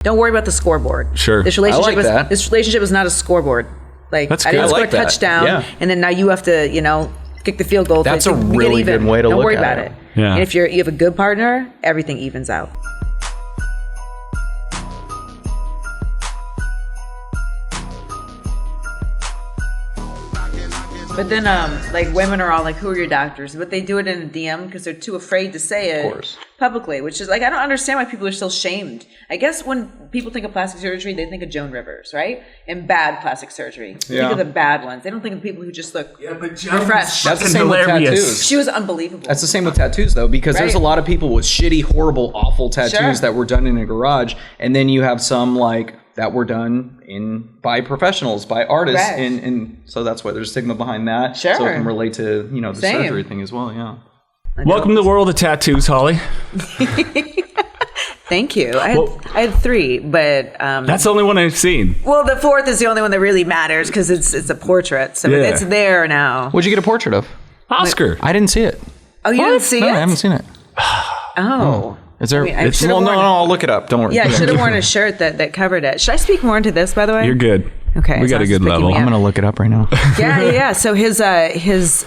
Don't worry about the scoreboard. Sure. This relationship is not a scoreboard. Like, That's I didn't good. score a touchdown, and then now you have to, kick the field goal. That's a really good way to look at it. Don't worry about it. Yeah. And if you have a good partner, everything evens out. But then, women are all like, who are your doctors? But they do it in a DM because they're too afraid to say it publicly, which is like, I don't understand why people are still shamed. I guess when people think of plastic surgery, they think of Joan Rivers, right? And bad plastic surgery. Think of the bad ones. They don't think of people who just look refreshed. That's the same with tattoos. She was unbelievable. That's the same with tattoos, though, because there's a lot of people with shitty, horrible, awful tattoos that were done in a garage, and then you have some that were done by professionals, by artists, and so that's why there's stigma behind that. So it can relate to the surgery thing as well. Yeah. Welcome to the world of tattoos, Holly. Thank you. I had 3, but that's the only one I've seen. Well, the 4th is the only one that really matters because it's a portrait, so it's there now. What'd you get a portrait of? Oscar. I didn't see it. Oh, you didn't see it? No, I haven't seen it. Oh. Is there? No, I'll look it up. Don't worry. Yeah, I should have worn a shirt that covered it. Should I speak more into this, by the way? You're good. Okay. We got a good level. I'm going to look it up right now. Yeah. So his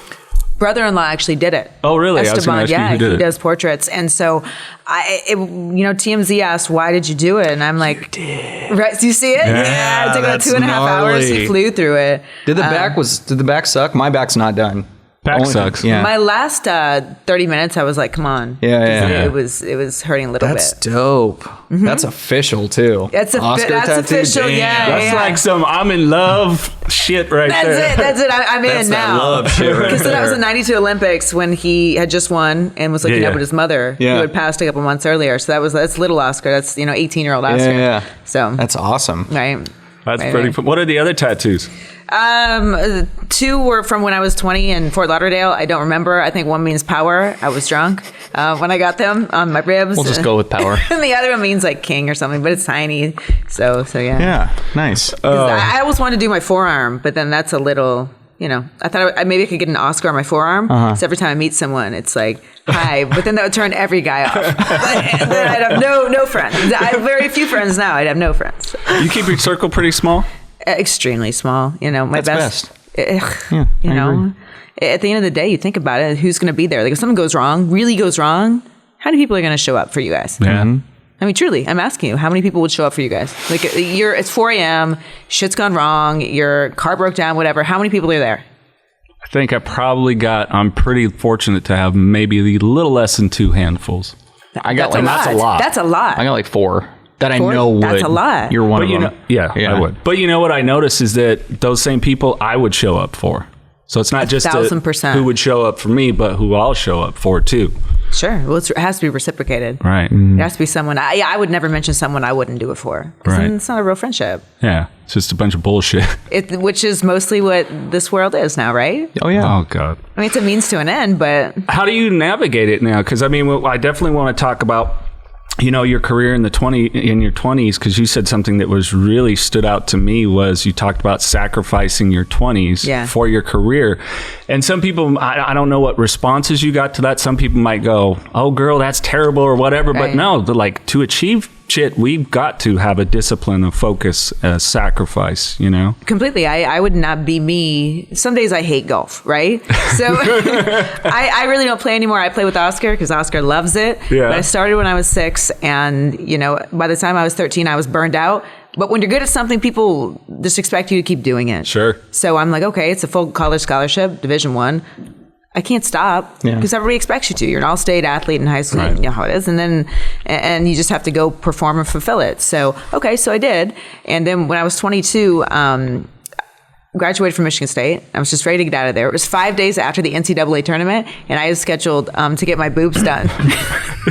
brother-in-law actually did it. Oh, really? Esteban, I was gonna ask you who did he it. does portraits. And so TMZ asked, why did you do it? And I'm like, right, do you see it? Yeah, it took about 2.5 hours. He flew through it. Did the back suck? My back's not done. Back sucks. Yeah. My last 30 minutes, I was like, come on. Yeah. It was hurting a little bit. That's dope. Mm-hmm. That's official, too. That's official, yeah. That's like some I'm in love shit there. That's it. I'm in now. Love shit right Because that was the 92 Olympics when he had just won and was looking up at his mother, who had passed a couple months earlier. So that's little Oscar. That's, 18-year-old Oscar. Yeah. So that's awesome. Right. That's pretty fun. What are the other tattoos? 2 were from when I was 20 in Fort Lauderdale. I don't remember. I think one means power. I was drunk when I got them on my ribs. We'll just go with power. And the other one means like king or something, but it's tiny. So yeah. Yeah, nice. I always wanted to do my forearm, but then that's a little, I thought maybe I could get an Oscar on my forearm. So every time I meet someone, it's like, hi. But then that would turn every guy off. Then I'd have no friends. I have very few friends now. I'd have no friends. You keep your circle pretty small? Extremely small. My That's best. At the end of the day, you think about it, who's going to be there? Like if something goes wrong, really goes wrong, how many people are going to show up for you guys? Yeah. I mean, truly, I'm asking you, how many people would show up for you guys? Like it's 4 a.m., shit's gone wrong, your car broke down, whatever. How many people are there? I think I'm pretty fortunate to have maybe a little less than 2 handfuls. That's a lot. That's a lot. I got like 4. That I 4? know would. That's a lot. You're one of them. I would. But you know what I noticed is that those same people I would show up for. So it's not just 1,000%. who would show up for me, but who I'll show up for too. Sure. Well, it has to be reciprocated. Right. It has to be someone. I would never mention someone I wouldn't do it for. Right. It's not a real friendship. Yeah. It's just a bunch of bullshit. Which is mostly what this world is now, right? Oh, yeah. Oh, God. I mean, it's a means to an end, but... How do you navigate it now? Because, I mean, I definitely want to talk about your career in your 20s, because you said something that was really stood out to me was you talked about sacrificing your 20s for your career. And some people, I don't know what responses you got to that. Some people might go, oh, girl, that's terrible or whatever. Right. But no, to achieve shit, we've got to have a discipline, a focus, a sacrifice, Completely. I would not be me. Some days I hate golf, right? So I really don't play anymore. I play with Oscar because Oscar loves it. Yeah. But I started when I was 6 and, by the time I was 13, I was burned out. But when you're good at something, people just expect you to keep doing it. Sure. So I'm like, okay, it's a full college scholarship, Division I. I can't stop because everybody expects you to. You're an all-state athlete in high school. Right. You know how it is. And you just have to go perform and fulfill it. So I did. And then when I was 22, graduated from Michigan State. I was just ready to get out of there. It was 5 days after the NCAA tournament, and I was scheduled to get my boobs done.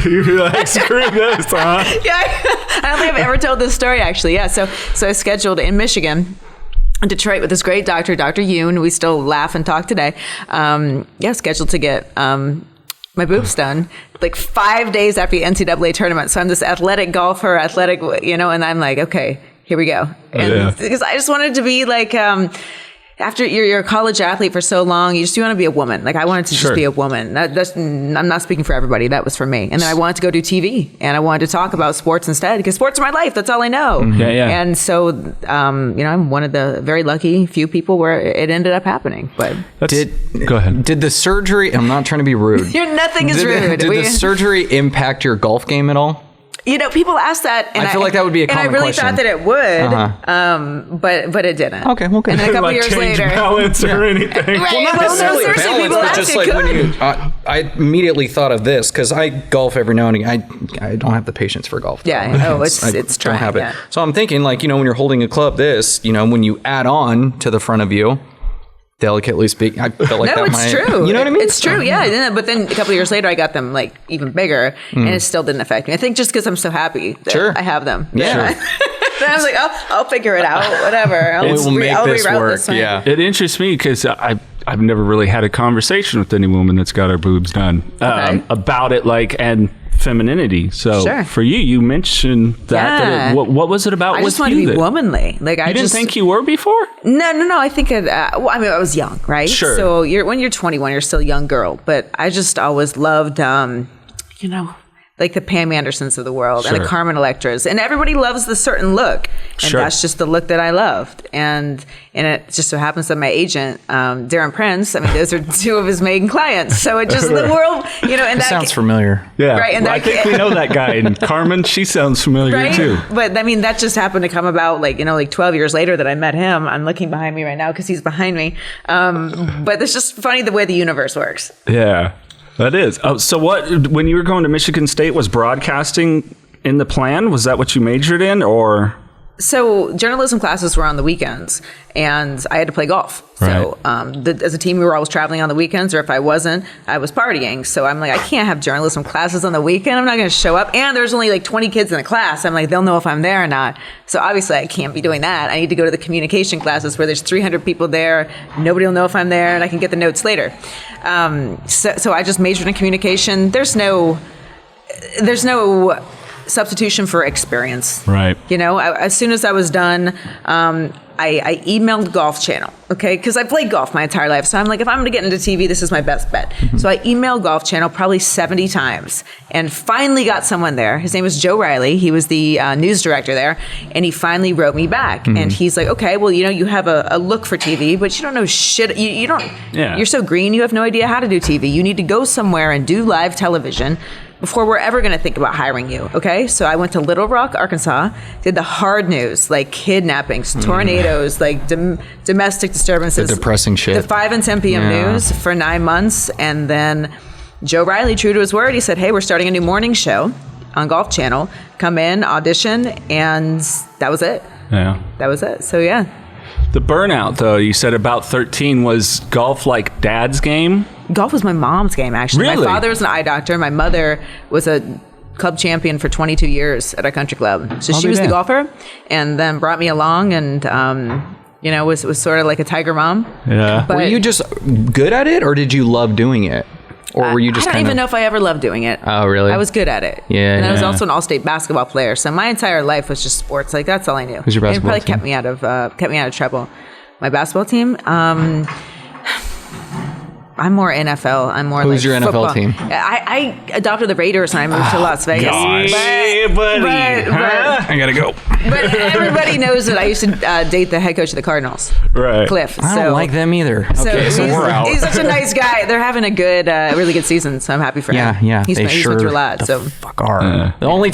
You're like, screw this, huh? Yeah, I don't think I've ever told this story, actually. Yeah, so I scheduled in Michigan, in Detroit, with this great doctor, Dr. Yoon. We still laugh and talk today. Scheduled to get my boobs done like 5 days after the NCAA tournament. So I'm this athletic golfer, and I'm like, okay, here we go. And because I just wanted to be like, after you're a college athlete for so long, you want to be a woman. Like I wanted to just be a woman. I'm not speaking for everybody. That was for me. And then I wanted to go do TV, and I wanted to talk about sports instead because sports are my life. That's all I know. And so, I'm one of the very lucky few people where it ended up happening. But go ahead. Did the surgery? I'm not trying to be rude. Nothing is rude. Did the surgery impact your golf game at all? People ask that, and I feel like that would be a common question. And I really thought that it would, but it didn't. Okay, well, good. And then a couple like year later, balance or anything. Right, well, not necessarily seriously, balance, but just like when you. I immediately thought of this because I golf every now and again. I don't have the patience for golf. Yeah. It's trying. Don't have it. Yeah. So I'm thinking, like, when you're holding a club, when you add on to the front of you. Delicately speaking, I felt like that might. True. You know what I mean? It's true, yeah. But then a couple of years later, I got them like even bigger, and it still didn't affect me. I think just because I'm so happy that I have them. Yeah. Then I was like, I'll figure it out. Whatever. We'll make this work. Yeah. It interests me because I've never really had a conversation with any woman that's got her boobs done about it, and femininity. So for you mentioned that. What was it about? I just wanted to be womanly. Like you didn't think you were before? No. I think I was young, right? Sure. So when you're 21, you're still a young girl. But I just always loved, like the Pam Andersons of the world and the Carmen Electras, and everybody loves the certain look, and that's just the look that I loved. And it just so happens that my agent, Darren Prince, those are two of his main clients. So it just the world, and that sounds familiar. Yeah, right. And I think we know that guy. And Carmen, she sounds familiar too. But that just happened to come about, 12 years later that I met him. I'm looking behind me right now because he's behind me. But it's just funny the way the universe works. Yeah. That is. So when you were going to Michigan State, was broadcasting in the plan? Was that what you majored in, or? So journalism classes were on the weekends, and I had to play golf. So as a team, we were always traveling on the weekends, or if I wasn't, I was partying. So I'm like, I can't have journalism classes on the weekend. I'm not going to show up. And there's only 20 kids in a class. I'm like, they'll know if I'm there or not. So obviously I can't be doing that. I need to go to the communication classes where there's 300 people there. Nobody will know if I'm there, and I can get the notes later. So I just majored in communication. There's no substitution for experience. Right. As soon as I was done, I emailed Golf Channel, okay? Because I played golf my entire life. So I'm like, if I'm going to get into TV, this is my best bet. Mm-hmm. So I emailed Golf Channel probably 70 times and finally got someone there. His name was Joe Riley. He was the news director there. And he finally wrote me back. Mm-hmm. And he's like, okay, well, you have a look for TV, but you don't know shit. You don't. Yeah. You're so green. You have no idea how to do TV. You need to go somewhere and do live television before we're ever going to think about hiring you, okay? So I went to Little Rock, Arkansas, did the hard news, like kidnappings, tornadoes, domestic disturbances. The depressing shit. The 5 and 10 p.m. news for 9 months. And then Joe Riley, true to his word, he said, hey, we're starting a new morning show on Golf Channel. Come in, audition, and that was it. Yeah. That was it. So, yeah. The burnout, though, you said about 13, was golf like dad's game? Golf was my mom's game, actually. Really? My father was an eye doctor. My mother was a club champion for 22 years at our country club. So she was the golfer, and then brought me along, and was sort of like a tiger mom. Yeah. But were you just good at it, or did you love doing it? Or were you just I don't even know if I ever loved doing it. Oh, really? I was good at it. Yeah. And I was also an all-state basketball player. So my entire life was just sports. Like, that's all I knew. Who's your basketball team? It probably kept me out of trouble. My basketball team? I'm more NFL. I'm more Who's your football. NFL team? I adopted the Raiders and I moved to Las Vegas. Hey, buddy. I gotta go. But everybody knows that I used to date the head coach of the Cardinals, right? Cliff. I don't like them either. Okay, so we're out. He's such a nice guy. They're having a really good season, so I'm happy for him. Yeah. He's been through a lot. Fuck are. The only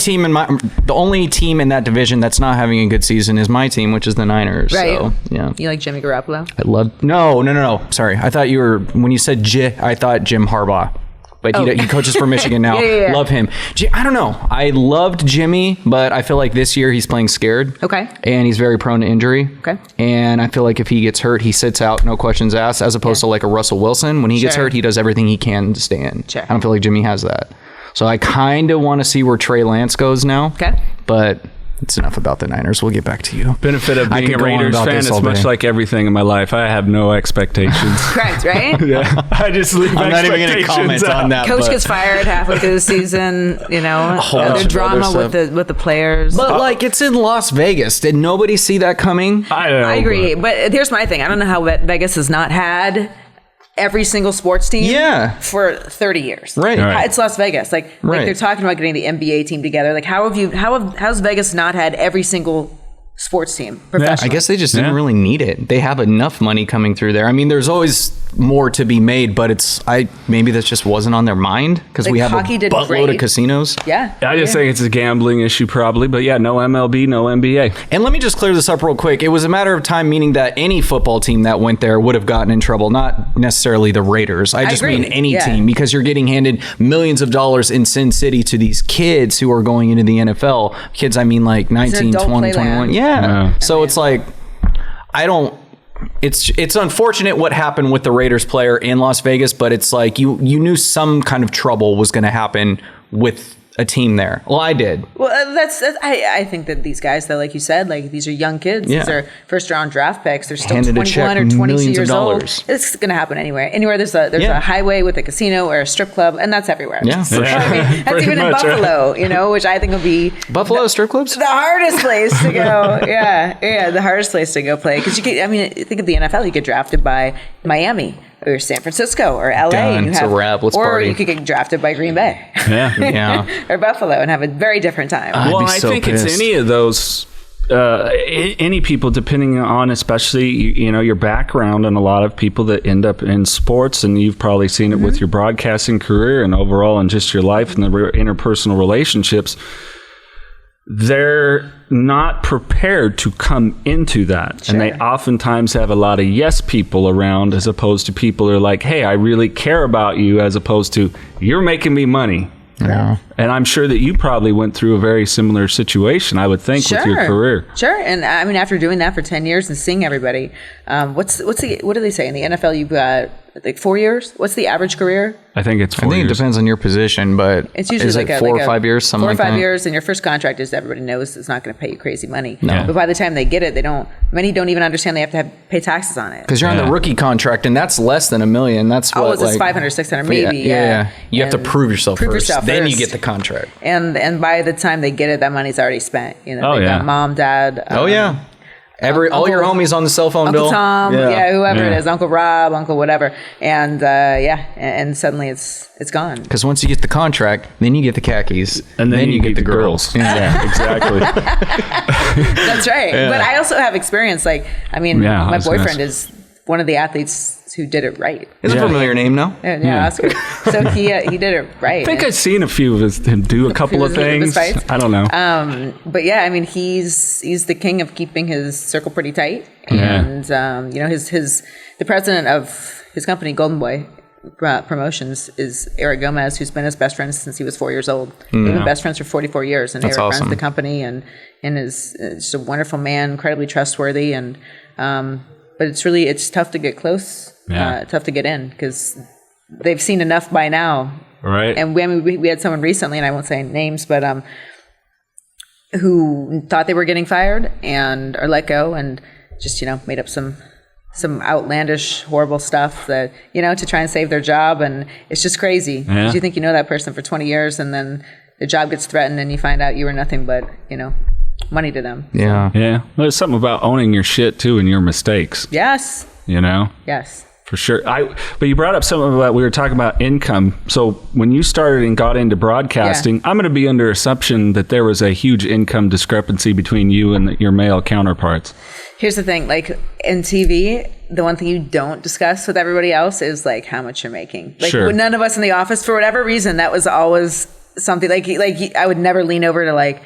team in that division that's not having a good season is my team, which is the Niners. Right. So, yeah. You like Jimmy Garoppolo? I love. No. Sorry, I thought you were when you said I thought Jim Harbaugh. But he coaches for Michigan now. Yeah. Love him. I don't know. I loved Jimmy, but I feel like this year he's playing scared. Okay. And he's very prone to injury. Okay. And I feel like if he gets hurt, he sits out, no questions asked, as opposed to like a Russell Wilson. When he gets hurt, he does everything he can to stay in. Sure. I don't feel like Jimmy has that. So I kind of want to see where Trey Lance goes now. Okay. But it's enough about the Niners. We'll get back to you. Benefit of being a Raiders fan is much like everything in my life. I have no expectations. Correct, right? Yeah. I just leave I'm not even going to comment on that. Coach gets fired halfway through the season, there's drama with the players. But like, it's in Las Vegas. Did nobody see that coming? I don't know. I agree. But here's my thing. I don't know how Vegas has not had every single sports team for 30 years. Right. It's Las Vegas. Like they're talking about getting the NBA team together. Like how's Vegas not had every single sports team professionally? I guess they just didn't really need it. They have enough money coming through there. I mean, there's always more to be made, but maybe that just wasn't on their mind because we have a buttload of casinos. Yeah. I just think it's a gambling issue probably, but no MLB, no NBA. And let me just clear this up real quick. It was a matter of time, meaning that any football team that went there would have gotten in trouble, not necessarily the Raiders. I just mean any team, because you're getting handed millions of dollars in Sin City to these kids who are going into the NFL. Kids, I mean like 19, 20, 21. Yeah. So it's like, it's unfortunate what happened with the Raiders player in Las Vegas, but it's like you knew some kind of trouble was going to happen with a team there. Well, I did. Well, I think that these guys, that like you said, like these are young kids. Yeah. These are first round draft picks. They're still Handed 21 or 22 years old. $millions. It's going to happen anywhere. Anywhere there's a highway with a casino or a strip club, and that's everywhere. Yeah, for sure. I mean, that's even in Buffalo, which I think will be strip clubs, the hardest place to go. The hardest place to go play, because think of the NFL. You get drafted by Miami or San Francisco or LA. Done. It's a wrap. Let's party. You could get drafted by Green Bay. Yeah. Or Buffalo and have a very different time. I think it's any of those, any people, depending on especially, your background, and a lot of people that end up in sports, and you've probably seen it with your broadcasting career and overall and just your life and the interpersonal relationships. They're not prepared to come into that. Sure. And they oftentimes have a lot of yes people around, as opposed to people who are like, hey, I really care about you, as opposed to, you're making me money. Yeah. And I'm sure that you probably went through a very similar situation, I would think, with your career. Sure. And I mean, after doing that for 10 years and seeing everybody, what do they say in the NFL? You've got like 4 years. What's the average career? I think it's 4 years. I think it depends on your position, but it's usually is it 4 or 5 years? Something 4 or 5 like that? years, and your first contract is, everybody knows it's not going to pay you crazy money. No. But by the time they get it, many don't even understand they have to pay taxes on it. Because you're on the rookie contract, and that's less than $1 million. That's what, it's 500, 600 maybe. Yeah. You have to prove yourself first. Then you get the contract. And by the time they get it, that money's already spent. Got mom, dad. All your homies on the cell phone Uncle bill. Tom, whoever it is, Uncle Rob, Uncle whatever, and and suddenly it's gone. Because once you get the contract, then you get the khakis, and then you get the girls. Yeah, exactly. That's right. Yeah. But I also have experience. My boyfriend is one of the athletes who did it right. It's a familiar name, no? Yeah, Oscar. So he did it right. I think I've seen a few of him do a couple of things. I don't know. But he's the king of keeping his circle pretty tight. And the president of his company, Golden Boy Promotions, is Eric Gomez, who's been his best friend since he was 4 years old. They've been best friends for 44 years, and That's Eric awesome. runs the company and is just a wonderful man, incredibly trustworthy, and but it's tough to get close, tough to get in, because they've seen enough by now. Right. And we had someone recently, and I won't say names, but who thought they were getting fired or let go, and just made up some outlandish, horrible stuff that to try and save their job, and it's just crazy. Yeah. You think you know that person for 20 years, and then the job gets threatened, and you find out you were nothing but money to them. Yeah. Yeah. There's something about owning your shit too and your mistakes. Yes. Yes. For sure. But you brought up something about, we were talking about income. So when you started and got into broadcasting, I'm going to be under assumption that there was a huge income discrepancy between you and your male counterparts. Here's the thing, like in TV, the one thing you don't discuss with everybody else is like how much you're making. Like Sure. None of us in the office, for whatever reason, that was always something like I would never lean over to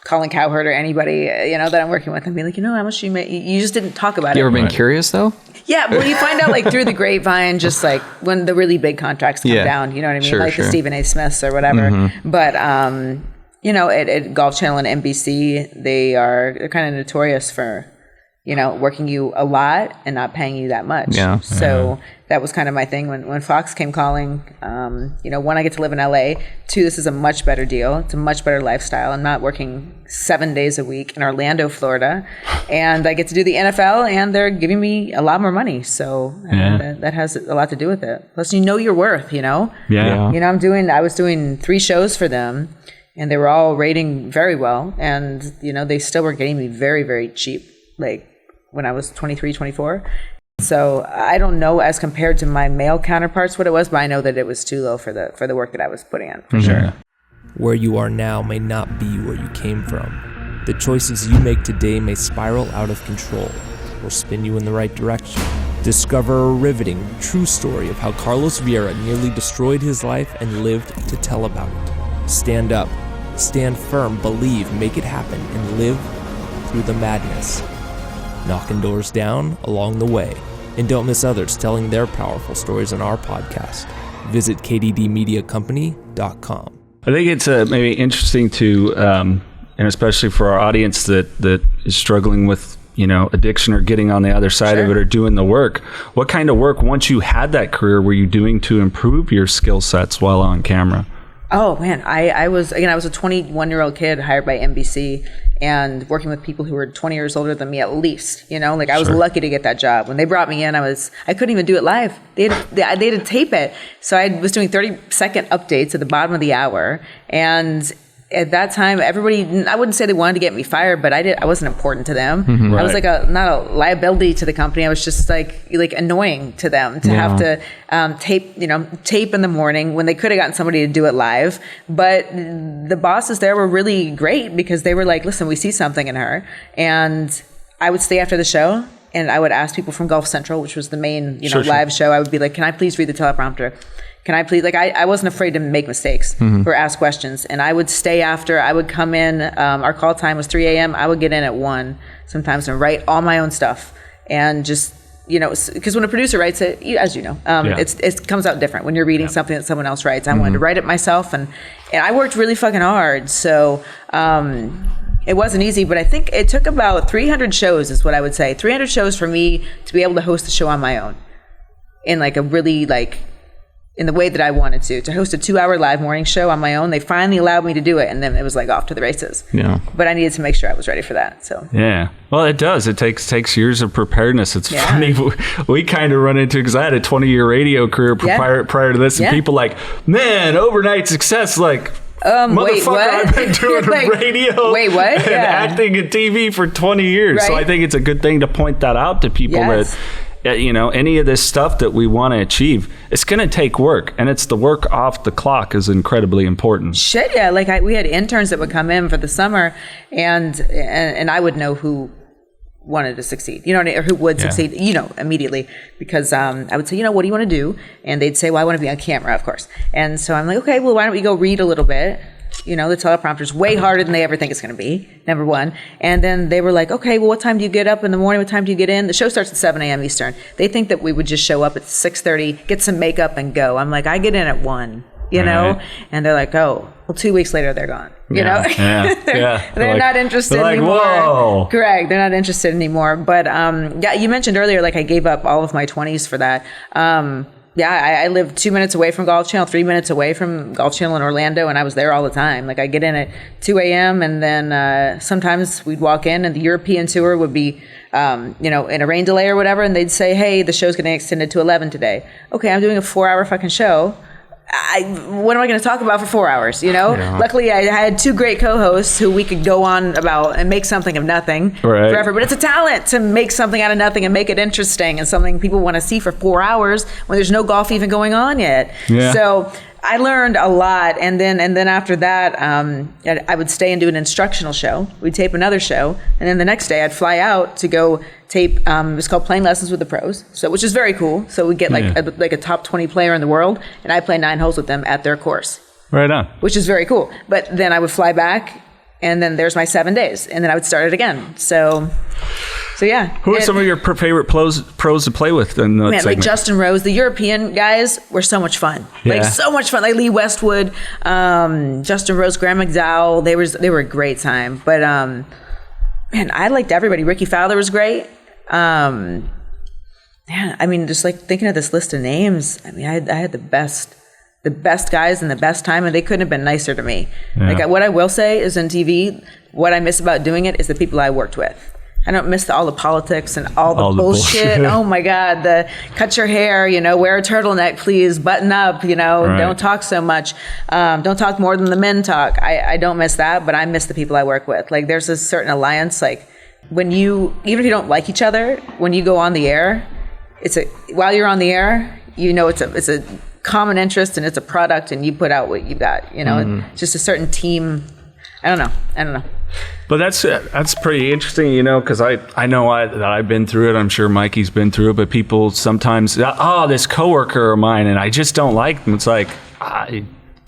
Colin Cowherd or anybody, that I'm working with and be like, how much you make? You just didn't talk about it. You ever been curious though? Yeah, well, you find out through the grapevine, just when the really big contracts come down, you know what I mean? Sure, the Stephen A. Smiths or whatever. Mm-hmm. But, at Golf Channel and NBC, they're kind of notorious for working you a lot and not paying you that much. Yeah. So that was kind of my thing when Fox came calling. One, I get to live in LA. Two, this is a much better deal. It's a much better lifestyle. I'm not working 7 days a week in Orlando, Florida. And I get to do the NFL, and they're giving me a lot more money. So that has a lot to do with it. Plus, your worth, Yeah. I was doing 3 shows for them, and they were all rating very well. And, they still were getting me very, very cheap, like when I was 23, 24. So I don't know as compared to my male counterparts what it was, but I know that it was too low for the work that I was putting in, for sure. Where you are now may not be where you came from. The choices you make today may spiral out of control or spin you in the right direction. Discover a riveting, true story of how Carlos Vieira nearly destroyed his life and lived to tell about it. Stand up, stand firm, believe, make it happen, and live through the madness. Knocking doors down along the way. And don't miss others telling their powerful stories on our podcast. Visit kddmediacompany.com. I think it's maybe interesting to, and especially for our audience that is struggling with, addiction or getting on the other side of it or doing the work. What kind of work, once you had that career, were you doing to improve your skill sets while on camera? Oh man, I was a 21-year-old kid hired by NBC and working with people who were 20 years older than me at least. I was lucky to get that job. When they brought me in, I couldn't even do it live. They had to tape it. So I was doing 30-second updates at the bottom of the hour, and at that time, everybody, I wouldn't say they wanted to get me fired, but I wasn't important to them. Mm-hmm, I was like not a liability to the company. I was just like annoying to them to have to tape in the morning when they could have gotten somebody to do it live. But the bosses there were really great because they were like, listen, we see something in her. And I would stay after the show and I would ask people from Gulf Central, which was the main live show. I would be like, can I please read the teleprompter? Can I please, I wasn't afraid to make mistakes or ask questions. And I would stay after, I would come in, our call time was 3 a.m. I would get in at 1 sometimes and write all my own stuff. And just, because when a producer writes it, as you know, it comes out different when you're reading something that someone else writes. I wanted to write it myself, and I worked really fucking hard. So it wasn't easy, but I think it took about 300 shows is what I would say. 300 shows for me to be able to host the show on my own in a really in the way that I wanted to host a 2-hour live morning show on my own. They finally allowed me to do it, and then it was off to the races. Yeah. But I needed to make sure I was ready for that. So yeah. Well, it does. It takes years of preparedness. It's funny. We kind of run into, because I had a 20-year radio career prior to this, and people man, overnight success, motherfucker, I've been doing radio and acting and TV for 20 years. Right. So I think it's a good thing to point that out to people that any of this stuff that we want to achieve, it's going to take work, and it's the work off the clock is incredibly important. Shit, yeah. We had interns that would come in for the summer, and I would know who wanted to succeed, or who would succeed, immediately, because I would say, what do you want to do? And they'd say, well, I want to be on camera, of course. And so I'm like, okay, well, why don't we go read a little bit? The teleprompter's way harder than they ever think it's going to be, number one. And then they were like, okay, well, what time do you get up in the morning? What time do you get in? The show starts at 7 a.m. Eastern. They think that we would just show up at 6:30, get some makeup, and go. I'm like, I get in at 1, know? And they're like, oh, well, 2 weeks later, they're gone. They're not interested anymore. Whoa. Correct. They're not interested anymore. But you mentioned earlier, I gave up all of my 20s for that. I lived 2 minutes away from Golf Channel, 3 minutes away from Golf Channel in Orlando, and I was there all the time. I get in at 2 a.m. and then sometimes we'd walk in, and the European tour would be, in a rain delay or whatever, and they'd say, hey, the show's getting extended to 11 today. Okay, I'm doing a 4-hour fucking show. What am I going to talk about for 4 hours? Luckily I had 2 great co-hosts who we could go on about and make something of nothing forever. But it's a talent to make something out of nothing and make it interesting and something people want to see for 4 hours when there's no golf even going on yet. So I learned a lot, and then after that, I would stay and do an instructional show. We'd tape another show, and then the next day I'd fly out to go tape. It's called Playing Lessons with the Pros, which is very cool. So we get a top 20 player in the world, and I play 9 holes with them at their course. Right on. Which is very cool. But then I would fly back, and then there's my 7 days, and then I would start it again. So yeah. Who are some of your favorite pros to play with in that segment? Justin Rose. The European guys were so much fun. So much fun. Lee Westwood, Justin Rose, Graham McDowell. They were a great time. But man, I liked everybody. Ricky Fowler was great. Yeah, I mean, just like thinking of this list of names, I mean, I had the best guys and the best time, and they couldn't have been nicer to me. Yeah. Like, what I will say is in TV, what I miss about doing it is the people I worked with. I don't miss all the politics and all the bullshit. Oh my God, the cut your hair, wear a turtleneck, please, button up, don't talk so much. Don't talk more than the men talk. I don't miss that, but I miss the people I work with. Like, there's a certain alliance, like when even if you don't like each other, when you go on the air, while you're on the air, it's a common interest and it's a product, and you put out what you got, It's just a certain team. I don't know. But that's pretty interesting, because I know that I've been through it. I'm sure Mikey's been through it. But people sometimes, this coworker of mine, and I just don't like them. It's like,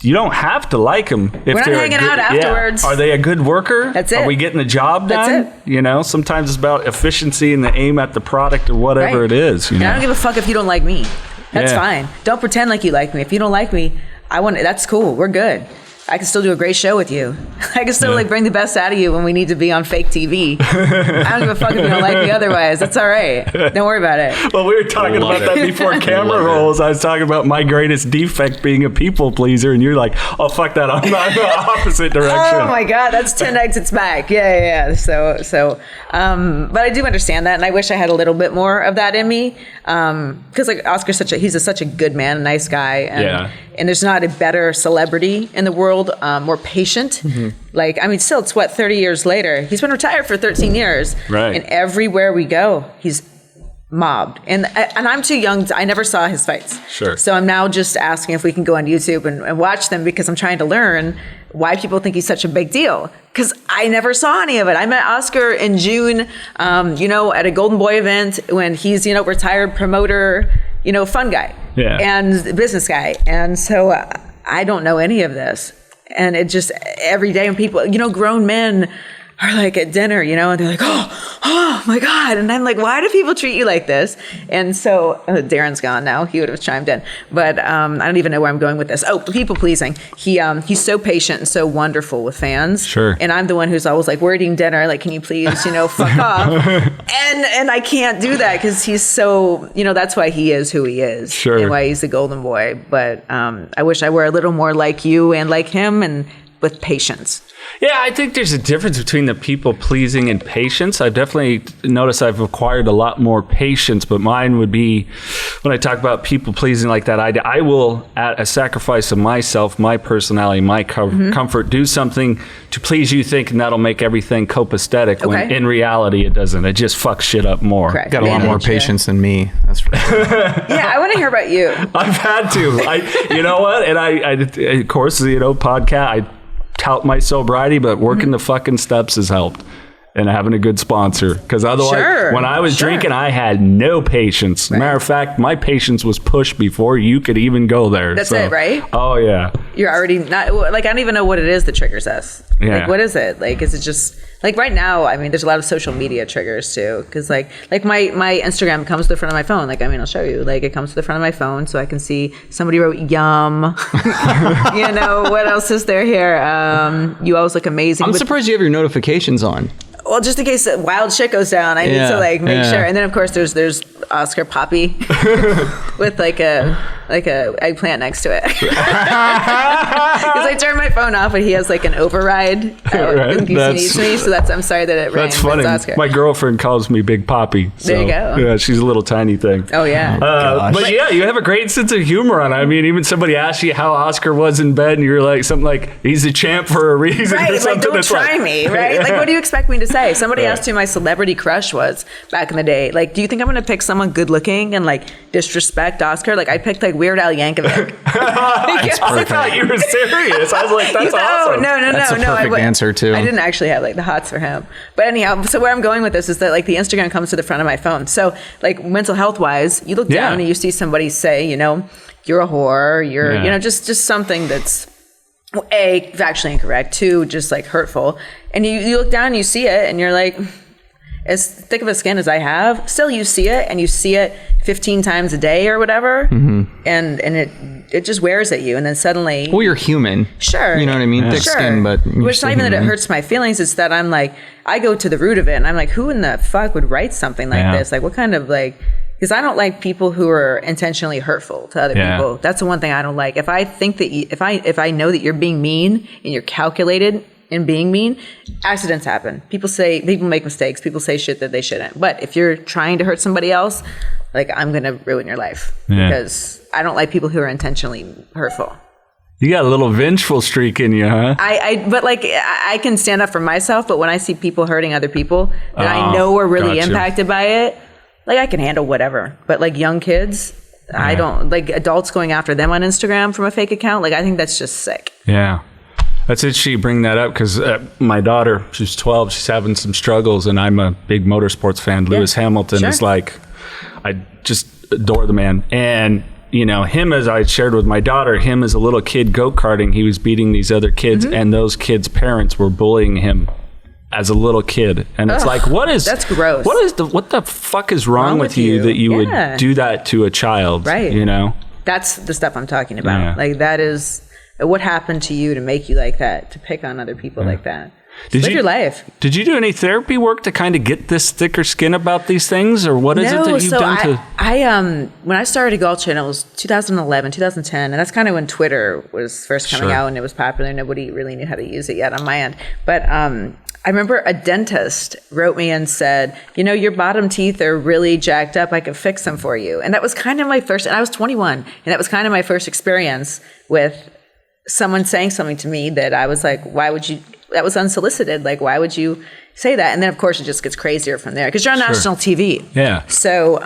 you don't have to like them. If we're not hanging out afterwards. Yeah. Are they a good worker? That's it. Are we getting the job done? That's it. Sometimes it's about efficiency and the aim at the product or whatever it is. And I don't give a fuck if you don't like me. That's fine. Don't pretend like you like me. If you don't like me, that's cool. We're good. I can still do a great show with you. I can still bring the best out of you when we need to be on fake TV. I don't give a fuck if you don't like me otherwise. That's all right. Don't worry about it. Well, we were talking about that before camera rolls. I was talking about my greatest defect being a people pleaser, and you're like, oh, fuck that. I'm not in the opposite direction. Oh my God, that's 10 exits back. Yeah. So, but I do understand that, and I wish I had a little bit more of that in me. Because like Oscar's he's such a good man, a nice guy. And there's not a better celebrity in the world, more patient. Mm-hmm. Like, I mean, still, it's 30 years later. He's been retired for 13 years. Right. And everywhere we go, he's mobbed. And I'm too young. I never saw his fights. Sure. So I'm now just asking if we can go on YouTube and watch them, because I'm trying to learn why people think he's such a big deal. Because I never saw any of it. I met Oscar in June, at a Golden Boy event when he's, retired promoter, fun guy. Yeah. And business guy. And so I don't know any of this. And it just, every day when people, grown men are like at dinner, and they're like, oh my God. And I'm like, why do people treat you like this? And so Darren's gone now. He would have chimed in. But I don't even know where I'm going with this. Oh, people pleasing. He's so patient and so wonderful with fans. Sure. And I'm the one who's always like, we're eating dinner. Like, can you please, fuck off? And I can't do that because he's so, that's why he is who he is. Sure. And why he's the golden boy. But I wish I were a little more like you and like him, and with patience. Yeah, I think there's a difference between the people pleasing and patience. I've definitely noticed I've acquired a lot more patience, but mine would be, when I talk about people pleasing like that, I will, at a sacrifice of myself, my personality, my comfort, do something to please you, thinking that'll make everything copacetic, when in reality it doesn't. It just fucks shit up more. Correct. Got a lot more patience than me. That's right. Yeah, I want to hear about you. I've had to. You know what? And I of course, podcast, I tout my sobriety, but working the fucking steps has helped, and having a good sponsor, because otherwise when I was drinking, I had no patience. Matter of fact, my patience was pushed before you could even go there. That's it, right? Oh yeah. You're already not, like, I don't even know what it is that triggers us. Yeah. Like, what is it? Like, is it just like right now? I mean, there's a lot of social media triggers too, because like my Instagram comes to the front of my phone. Like, I mean, I'll show you. Like, it comes to the front of my phone, so I can see somebody wrote yum. What else is there here? You always look amazing. I'm surprised you have your notifications on. Well, just in case wild shit goes down, I need to like make sure. And then of course there's Oscar Poppy with like a eggplant next to it. Because I turned my phone off, and he has like an override in case he needs me. So I'm sorry that it rang. That's funny. My girlfriend calls me Big Poppy. So, there you go. Yeah, she's a little tiny thing. Oh yeah. But yeah, you have a great sense of humor on it. I mean, even somebody asked you how Oscar was in bed, and you're like something like, he's a champ for a reason. Right, or something. like, don't try me, right? Like, what do you expect me to say? Somebody asked who my celebrity crush was back in the day. Like, do you think I'm going to pick someone good looking and like disrespect Oscar? Like, I picked like Weird Al Yankovic. I thought you were serious. I was like, that's awesome. No. That's a perfect answer too. I didn't actually have like the hots for him. But anyhow, so where I'm going with this is that like the Instagram comes to the front of my phone. So like mental health wise, you look down and you see somebody say, you're a whore, you're, just something that's A, factually incorrect, 2, just like hurtful. And you look down and you see it and you're like, as thick of a skin as I have, still you see it, and you see it 15 times a day or whatever, and it just wears at you, and then suddenly... Well, you're human. Sure. You know what I mean? Thick skin, but... It's not even that it hurts my feelings, it's that I'm like, I go to the root of it, and I'm like, who in the fuck would write something like this? Like, what kind of, like... Because I don't like people who are intentionally hurtful to other people. That's the one thing I don't like. If I think that if I know that you're being mean and you're calculated in being mean, accidents happen. People make mistakes. People say shit that they shouldn't. But if you're trying to hurt somebody else, like, I'm going to ruin your life because I don't like people who are intentionally hurtful. You got a little vengeful streak in you, huh? But like, I can stand up for myself. But when I see people hurting other people that I know are really impacted by it, like, I can handle whatever. But like young kids, I don't, like adults going after them on Instagram from a fake account. Like, I think that's just sick. Yeah. That's interesting you bring that up because my daughter, she's 12, she's having some struggles, and I'm a big motorsports fan. Lewis Hamilton is like, I just adore the man. And, you know, him, as I shared with my daughter, him as a little kid go-karting, he was beating these other kids, and those kids' parents were bullying him as a little kid. And it's like, that's gross. What the fuck is wrong with you that you would do that to a child? Right. You know? That's the stuff I'm talking about. Yeah. Like, that is what happened to you to make you like that, to pick on other people like that. Live your life. Did you do any therapy work to kind of get this thicker skin about these things, or what is it that you've done to... when I started Golf Channel, it was 2011, 2010, and that's kind of when Twitter was first coming out and it was popular. Nobody really knew how to use it yet on my end. But I remember a dentist wrote me and said, you know, your bottom teeth are really jacked up. I could fix them for you. And that was kind of my first, and I was 21, and that was kind of my first experience with someone saying something to me that I was like, why would you, that was unsolicited. Like, why would you say that? And then of course it just gets crazier from there because you're on national TV. Yeah. So,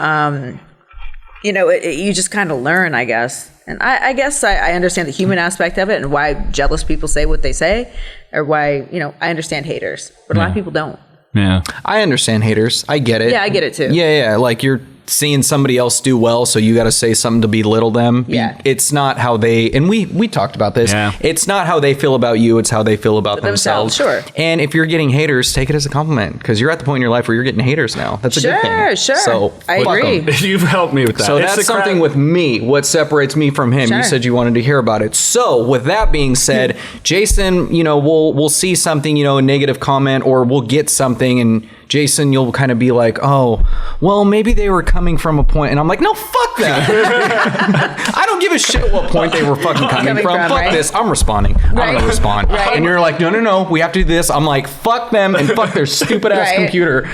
you know, you just kind of learn, I guess. And I guess I understand the human aspect of it and why jealous people say what they say, or why, you know, I understand haters, but a lot of people don't. Yeah. I understand haters. I get it. Yeah, I get it too. Yeah. Like, you're seeing somebody else do well, so you got to say something to belittle them. Yeah. It's not how they, and we talked about this. Yeah. It's not how they feel about you. It's how they feel about themselves. Sure. And if you're getting haters, take it as a compliment, because you're at the point in your life where you're getting haters now. That's a good thing. Sure. So I agree. You've helped me with that. So that's something with me, what separates me from him. You said you wanted to hear about it. So with that being said, Jason, you know, we'll see something, you know, a negative comment, or we'll get something, and Jason, you'll kind of be like, oh, well, maybe they were coming from a point. And I'm like, no, fuck that. I don't give a shit what point they were fucking coming from. Fuck this. I'm responding. I'm going to respond. And you're like, no, we have to do this. I'm like, fuck them and fuck their stupid ass computer.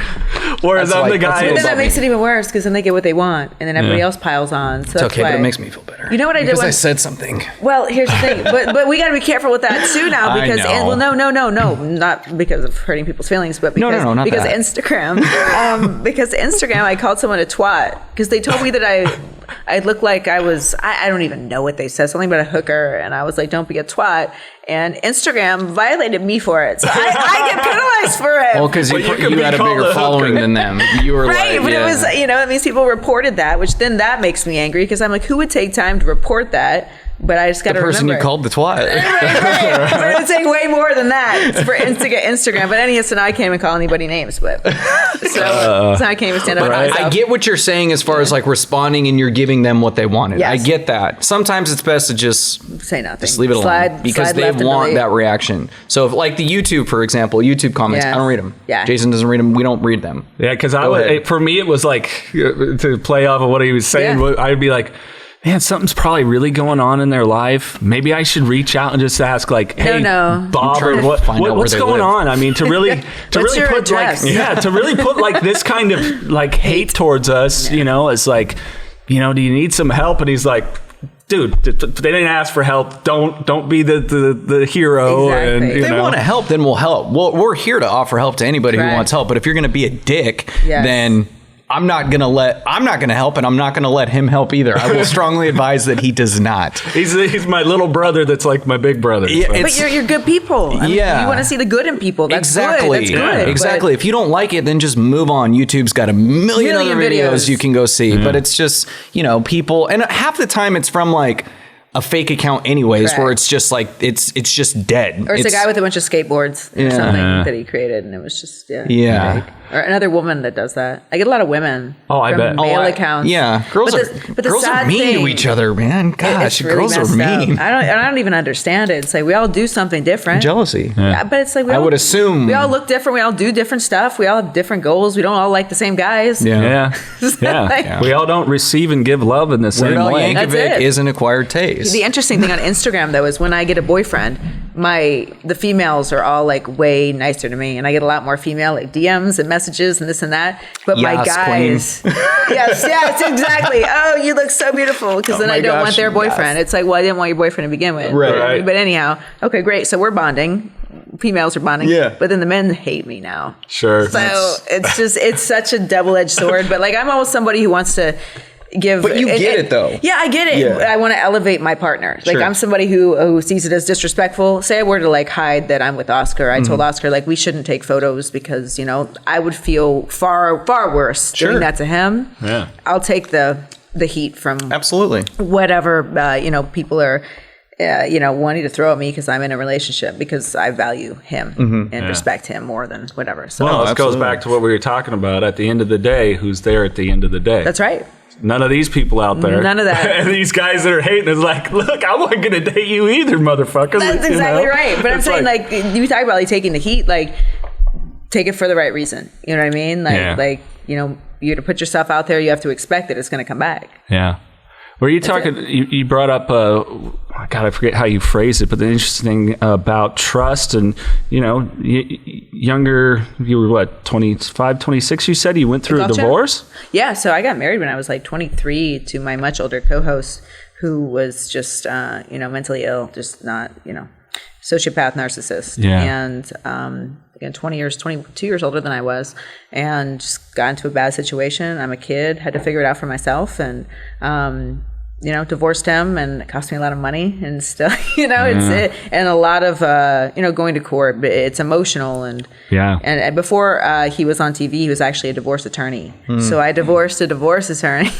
Whereas I'm the guy. And then that makes it even worse, because then they get what they want, and then everybody else piles on. So it's okay, but it makes me feel better. You know what I did? Because I said something. Well, here's the thing. But we got to be careful with that too now, because no, not because of hurting people's feelings, but because Instagram. Because Instagram, I called someone a twat because they told me that I look like I was, I don't even know what they said, something about a hooker, and I was like, don't be a twat. And Instagram violated me for it. So I get penalized for it. Well, because you had a bigger following than them. You were right, but it was, you know, it means people reported that, which then that makes me angry, because I'm like, who would take time to report that? But I just got to remember. The person you called the twat. Right. But it would take way more than that for Instagram. But anyways, so now I can't even call anybody names. But so I can't even stand up for myself. I get what you're saying as far as like responding and you're giving them what they wanted. Yes. I get that. Sometimes it's best to just say nothing. Just leave it alone. Because they want that reaction. So if, like the YouTube, for example, YouTube comments, I don't read them. Yeah. Jason doesn't read them. We don't read them. Yeah, because for me, it was like, to play off of what he was saying, I'd be like, man, something's probably really going on in their life. Maybe I should reach out and just ask, like, hey, Bob, or what's going on? I mean, to really put like this kind of like hate towards us, you know, it's like, you know, do you need some help? And he's like, dude, they didn't ask for help. Don't be the hero. Exactly. And, if they want to help, then we'll help. Well, we're here to offer help to anybody who wants help. But if you're going to be a dick, then I'm not going to help, and I'm not going to let him help either. I will strongly advise that he does not. He's my little brother that's like my big brother. Yeah, but you're good people. I mean, you want to see the good in people. That's good. That's good. Exactly. If you don't like it, then just move on. YouTube's got a million other videos you can go see. But it's just, you know, people, and half the time it's from like a fake account anyways, where it's just like, it's just dead. Or it's a guy with a bunch of skateboards or something that he created, and it was just, fake. Or another woman that does that. I get a lot of women. Oh, I from bet. Male accounts. Yeah, girls are mean to each other, man. Gosh, really girls are mean. I don't even understand it. It's like we all do something different. Jealousy. Yeah, but it's like I would assume we all look different. We all do different stuff. We all have different goals. We don't all like the same guys. Yeah. We all don't receive and give love in the same way. Yankovic is an acquired taste. The interesting thing on Instagram though is when I get a boyfriend, the females are all like way nicer to me, and I get a lot more female like DMs and messages and this and that. But my guys, yes, exactly. Oh, you look so beautiful, because then I don't want their boyfriend. It's like, well, I didn't want your boyfriend to begin with. Right. But anyhow, okay, great. So we're bonding. Females are bonding. Yeah. But then the men hate me now. Sure. So it's such a double-edged sword. But like, I'm always somebody who wants to give. But you get it though. Yeah, I get it. Yeah. I want to elevate my partner. Like, I'm somebody who sees it as disrespectful. Say I were to like hide that I'm with Oscar. I told Oscar like we shouldn't take photos because, you know, I would feel far worse doing that to him. Yeah. I'll take the heat from whatever you know, people are you know, wanting to throw at me because I'm in a relationship, because I value him and respect him more than whatever. So this goes back to what we were talking about. At the end of the day, who's there at the end of the day? That's right. None of these people out there. None of that. And these guys that are hating is like, look, I wasn't going to date you either, motherfucker. That's exactly right. But I'm saying, like, you talk about like taking the heat, like, take it for the right reason. You know what I mean? Like, you know, you got to put yourself out there. You have to expect that it's going to come back. Yeah. Were you talking, you brought up, God, I forget how you phrased it, but the interesting thing about trust and, you know, younger, you were what, 25, 26, you said you went through a divorce? Yeah, so I got married when I was like 23 to my much older co-host, who was just, you know, mentally ill, just not, you know, sociopath, narcissist. Yeah. And, again, 22 years older than I was, and just got into a bad situation. I'm a kid, had to figure it out for myself, and, you know, divorced him, and it cost me a lot of money and stuff, you know, and a lot of, you know, going to court, but it's emotional. And, and before he was on TV, he was actually a divorce attorney. So I divorced a divorce attorney.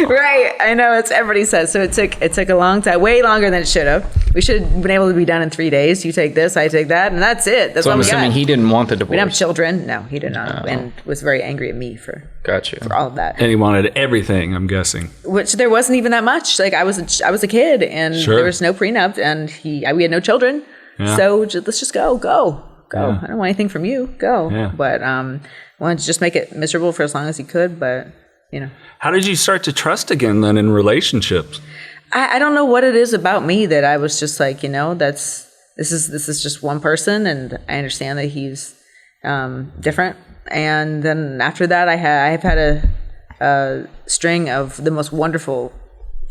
Right. I know, it's everybody says. So it took a long time, way longer than it should have. We should have been able to be done in 3 days. You take this, I take that, and that's it. That's so I'm assuming he didn't want the divorce. We didn't have children. No, he did not. And was very angry at me for all of that. And he wanted everything, I'm guessing. Which there wasn't even that much. Like, I was a kid, and there was no prenup, and we had no children. Yeah. So let's just go. Yeah. I don't want anything from you. Go. Yeah. But wanted to just make it miserable for as long as he could, but, you know. How did you start to trust again then in relationships? I don't know what it is about me that I was just like, you know, this is just one person, and I understand that he's different. And then after that, I've had a string of the most wonderful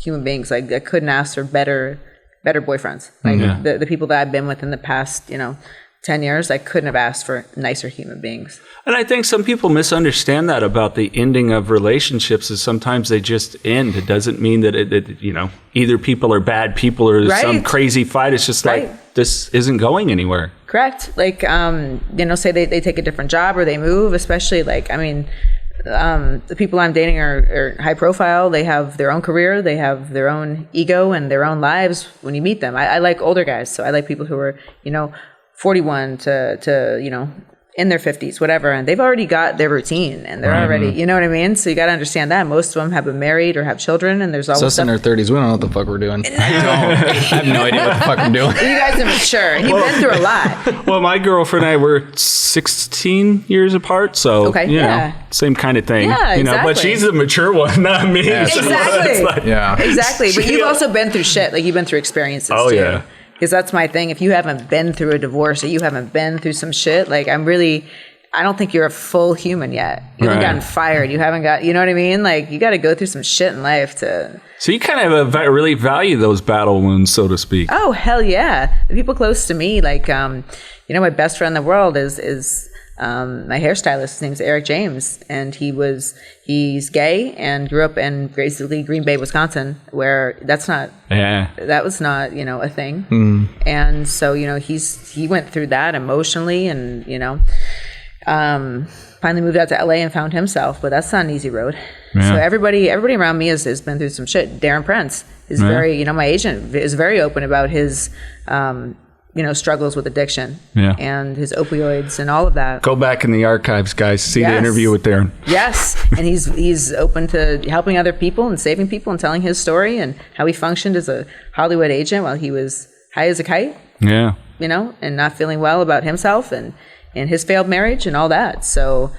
human beings. Like, I couldn't ask for better boyfriends. Like the people that I've been with in the past, you know, 10 years, I couldn't have asked for nicer human beings. And I think some people misunderstand that about the ending of relationships, is sometimes they just end. It doesn't mean that it you know, either people are bad people or some crazy fight. It's just like, this isn't going anywhere. Correct. Like, you know, say they take a different job or they move, especially like, I mean, the people I'm dating are high profile. They have their own career. They have their own ego and their own lives when you meet them. I like older guys. So I like people who are, you know, 41 to you know, in their 50s, whatever, and they've already got their routine, and they're already, you know what I mean? So you got to understand that. Most of them have been married or have children, and there's always us in our 30s. We don't know what the fuck we're doing. I have no idea what the fuck I'm doing. You guys are mature. You've been through a lot. Well, my girlfriend and I were 16 years apart, so you know, same kind of thing. Yeah, you know, but she's the mature one, not me. Yeah, exactly. So like, exactly. But you've also been through shit. Like, you've been through experiences too. Yeah. Because that's my thing. If you haven't been through a divorce or you haven't been through some shit, like, I don't think you're a full human yet. You haven't gotten fired. You haven't got, you know what I mean? Like, you got to go through some shit in life to. So you kind of really value those battle wounds, so to speak. Oh, hell yeah. The people close to me, like, you know, my best friend in the world is my hairstylist. His name's Eric James, and he's gay and grew up in basically Green Bay, Wisconsin, where that was not, you know, a thing. And so, you know, he went through that emotionally, and, you know, finally moved out to LA and found himself, but that's not an easy road. So everybody around me has been through some shit. Darren Prince is very, you know, my agent is very open about his struggles with addiction Yeah. and his opioids and all of that. Go back in the archives, guys. See Yes. the interview with Darren. Yes, and he's open to helping other people and saving people and telling his story and how he functioned as a Hollywood agent while he was high as a kite, Yeah. and not feeling well about himself and his failed marriage and all that. So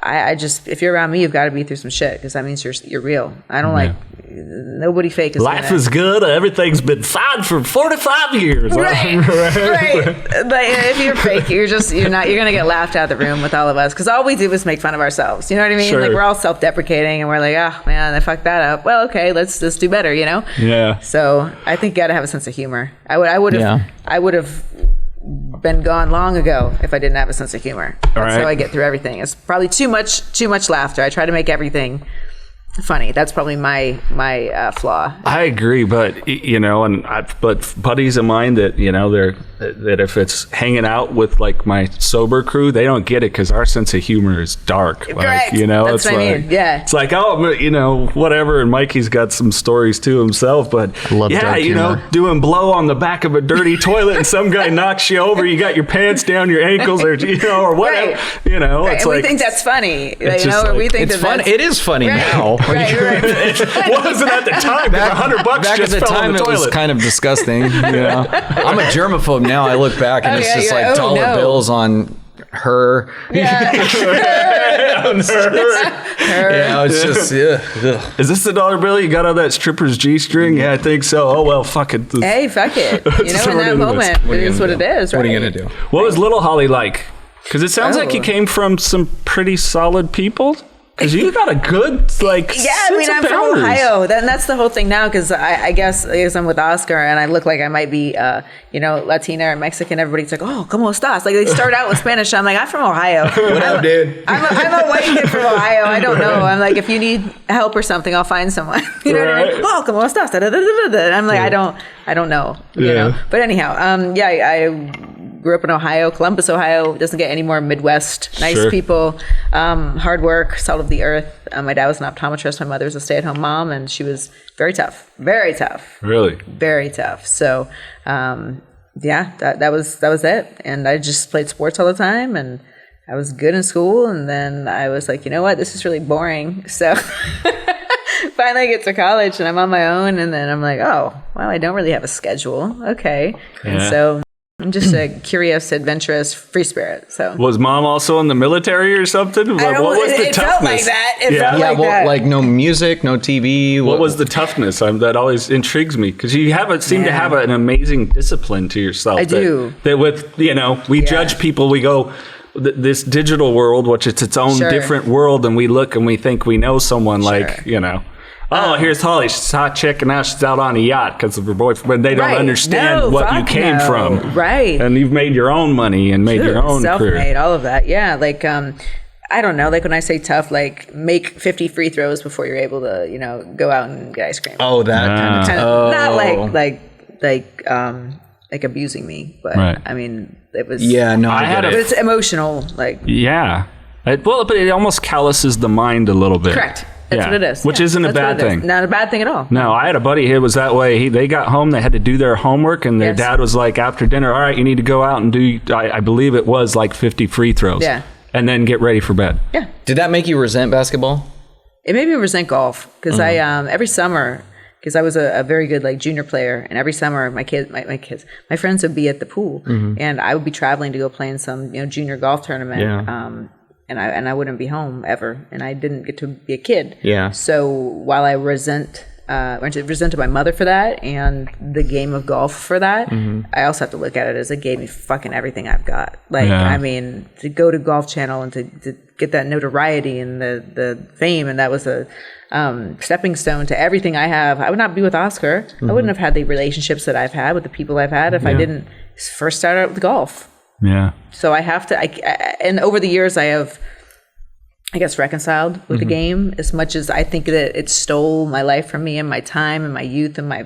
I just, if you're around me, you've got to be through some shit because that means you're real. I don't like nobody fake is Life is good. Everything's been fine for 45 years. Right. But if you're fake, you're gonna get laughed out of the room with all of us because all we do is make fun of ourselves. You know what I mean? Sure. Like we're all self-deprecating and we're like, oh man, I fucked that up. Well, okay, let's do better. Yeah. So I think you gotta have a sense of humor. I would have been gone long ago if I didn't have a sense of humor. That's how I get through everything. It's probably too much laughter. I try to make everything funny. That's probably my flaw. I agree, but but buddies of mine that that if it's hanging out with like my sober crew, they don't get it because our sense of humor is dark. Correct. Like, That's it's what like I mean. Yeah. it's like whatever. And Mikey's got some stories to himself, but dark humor. doing blow on the back of a dirty toilet and some guy knocks you over. You got your pants down your ankles, or or whatever. Right. It's and like we think that's funny. just we think It's fun. It is funny now. Right. it wasn't at the time. $100 Back just at the fell time, in the it toilet. was kind of disgusting. I'm a germaphobe now. I look back and it's just like dollar bills on her. Yeah. Yeah, it's just Is this the dollar bill you got on that stripper's G-string? Yeah, I think so. Oh, well, fuck it. Hey, fuck it. In that moment, it is what it is, right? What are you going to do? What was little Holly like? Because it sounds like you came from some pretty solid people. Because you got a good, I'm from Ohio. That's the whole thing now. Because I guess I'm with Oscar, and I look like I might be, Latina or Mexican. Everybody's like, "Oh, ¿cómo estás?" Like they start out with Spanish. I'm like, I'm from Ohio. What up, dude? I'm a white kid from Ohio. I don't know. I'm like, if you need help or something, I'll find someone. You know what I mean? Oh, ¿cómo estás? And I'm like, I don't know. You know. But anyhow, I grew up in Ohio. Columbus, Ohio. Doesn't get any more Midwest. Nice people, hard work, salt of the earth. My dad was an optometrist. My mother was a stay-at-home mom, and she was very tough. Very tough. Really? Very tough. So, that was it. And I just played sports all the time, and I was good in school. And then I was like, you know what? This is really boring. So finally I get to college, and I'm on my own. And then I'm like, oh, wow, I don't really have a schedule. Okay. Yeah. And so I'm just a curious, adventurous, free spirit. So was mom also in the military or something? What was the it toughness? felt like that. It felt like that. Like no music, no TV. What was the toughness? That always intrigues me because you seem to have an amazing discipline to yourself. I do. That with we judge people. We go this digital world, which it's its own different world, and we look and we think we know someone Oh, here's Holly. She's hot chick, and now she's out on a yacht because of her boyfriend. They don't understand what you came from. Right. And you've made your own money and made your own self-made, career. all of that. Yeah. Like, I don't know. Like when I say tough, like make 50 free throws before you're able to, go out and get ice cream. Oh, that kind of. Not like abusing me, but I mean, it was. Yeah, no, I get it. But it's emotional. Like. Yeah. But it almost calluses the mind a little bit. Correct. That's what it is. Which isn't a bad thing. Not a bad thing at all. No, I had a buddy who was that way. They got home, they had to do their homework, and their dad was like, after dinner, all right, you need to go out and do, I believe it was like 50 free throws. Yeah. And then get ready for bed. Yeah. Did that make you resent basketball? It made me resent golf because I, every summer, because I was a very good junior player, and every summer my friends would be at the pool, and I would be traveling to go play in some junior golf tournament. Yeah. And I wouldn't be home ever, and I didn't get to be a kid. Yeah. So while I resented my mother for that and the game of golf for that, I also have to look at it as it gave me fucking everything I've got. I mean, to go to Golf Channel and to get that notoriety and the fame, and that was a stepping stone to everything I have. I would not be with Oscar. I wouldn't have had the relationships that I've had with the people I've had if I didn't first start out with golf. Yeah. So I have to, and over the years I have, I guess, reconciled with the game as much as I think that it stole my life from me and my time and my youth and my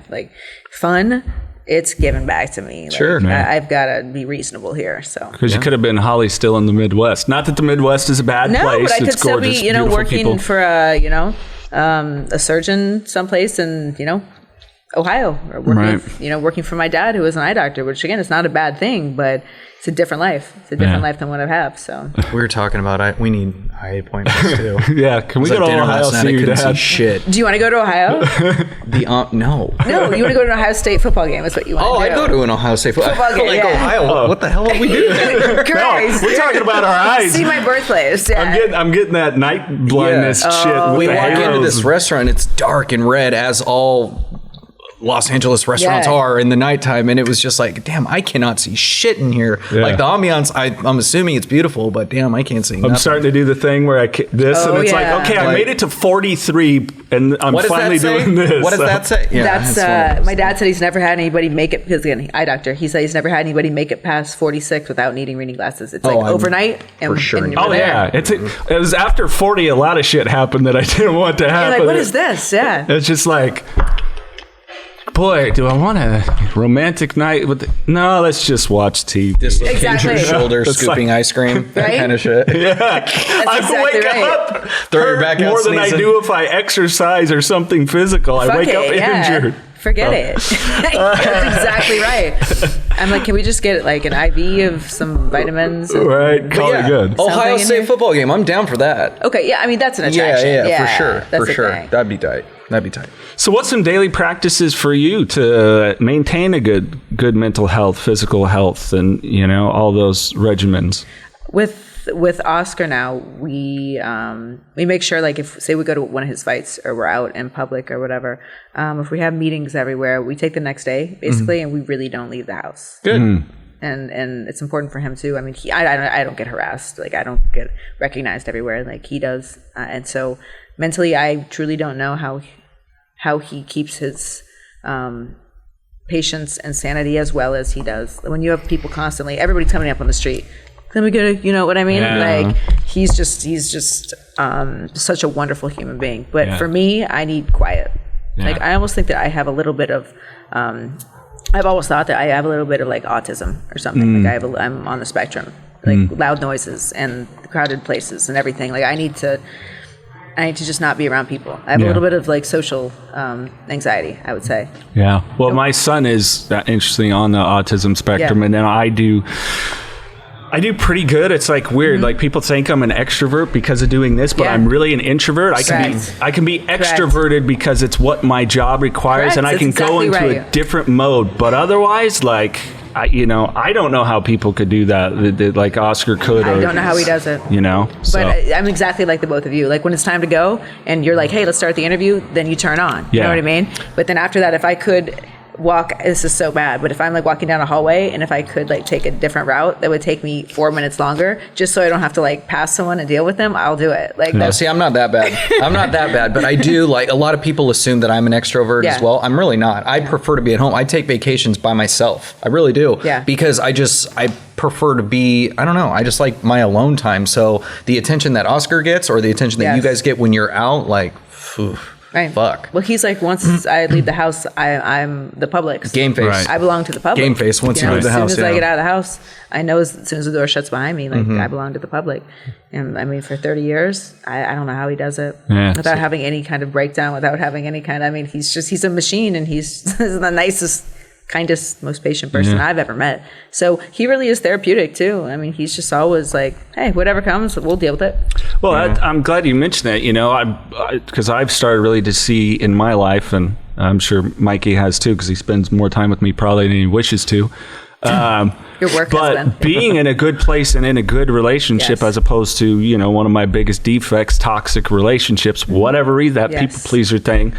fun. It's given back to me. Sure. I've got to be reasonable here. So because you could have been Holly still in the Midwest. Not that the Midwest is a bad place. No, but I could it's still gorgeous, be, working people. for a surgeon someplace and Ohio, or working for my dad, who was an eye doctor, which again is not a bad thing, but it's a different life. It's a different life than what I have. So we were talking about we need eye appointments too. Yeah, can we go to Ohio? See your dad? Shit. Do you want to go to Ohio? No. No, you want to go to an Ohio State football game? Is what you want to do. I'd go to an Ohio State football game. Like Ohio. What the hell are we doing? Christ. No, we're talking about our eyes. See my birthplace. Yeah. I'm getting that night blindness shit. We walk into this restaurant. It's dark and red, as all Los Angeles restaurants are in the nighttime, and it was just like, damn, I cannot see shit in here. Like the ambiance, I'm assuming it's beautiful, but damn, I can't see nothing. I'm starting to do the thing where and it's like, okay, I made it to 43, and I'm finally doing this. What does that say? Yeah, that's my dad said he's never had anybody make it, because again, eye doctor, he said he's never had anybody make it past 46 without needing reading glasses. It's like overnight. For sure. And it was after 40, a lot of shit happened that I didn't want to happen. You're like, what is this? Yeah. It's just like, boy, do I want a romantic night with no, let's just watch TV. Dislocate your shoulder, scooping ice cream, that kind of shit. Yeah. I wake up, throw your back out more than I do if I exercise or something physical. I wake up injured. Forget it. That's exactly right. I'm like, can we just get like an IV of some vitamins? Right, call it good. Ohio State football game. I'm down for that. Okay, yeah, I mean, that's an attraction. Yeah, for sure. That's for sure. thing. That'd be tight. So what's some daily practices for you to maintain a good mental health, physical health, and, all those regimens? With Oscar now, we make sure, like, if say we go to one of his fights or we're out in public or whatever, if we have meetings everywhere, we take the next day basically, and we really don't leave the house. Good. And it's important for him too. I mean, I don't get harassed, like I don't get recognized everywhere like he does, and so mentally, I truly don't know how he keeps his patience and sanity as well as he does. When you have people constantly, everybody's coming up on the street. Let me get you know what I mean? Yeah. Like he's just such a wonderful human being. But for me, I need quiet. Yeah. Like I almost think that I have a little bit of. I've always thought that I have a little bit of like autism or something. Like I'm on the spectrum. Like loud noises and crowded places and everything. Like I need to just not be around people. I have a little bit of like social anxiety, I would say. Yeah. Well, my son is interesting on the autism spectrum, and then I do pretty good. It's like weird. Like people think I'm an extrovert because of doing this, but I'm really an introvert. I can be extroverted because it's what my job requires, and I can go into a different mode. But otherwise, like I don't know how people could do that. Like Oscar could. I don't know how he does it. So. But I'm exactly like the both of you. Like when it's time to go, and you're like, "Hey, let's start the interview," then you turn on. You know what I mean? But then after that, if I could walk, this is so bad, but if I'm like walking down a hallway and if I could like take a different route that would take me 4 minutes longer just so I don't have to like pass someone and deal with them, I'll do it. Like see, I'm not that bad, but I do, like, a lot of people assume that I'm an extrovert as well. I'm really not. I prefer to be at home. I take vacations by myself. I really do. Yeah. Because I prefer to be, I don't know, I just like my alone time. So the attention that Oscar gets or the attention that you guys get when you're out, like, phew. Right. Fuck. Well, he's like, once I leave the house, I'm the public's. Game face. Right. I belong to the public. Game face once you leave the house. As soon as I get out of the house, I know as soon as the door shuts behind me, like I belong to the public. And I mean, for 30 years, I don't know how he does it without having any kind of breakdown, without having any kind of, I mean, he's a machine, and he's the nicest, kindest, most patient person I've ever met. So he really is therapeutic too. I mean, he's just always like, hey, whatever comes, we'll deal with it. Well, I'm glad you mentioned that, because I've started really to see in my life, and I'm sure Mikey has too, because he spends more time with me probably than he wishes to. Your work but being in a good place and in a good relationship, as opposed to, one of my biggest defects, toxic relationships, whatever reason, that people pleaser thing.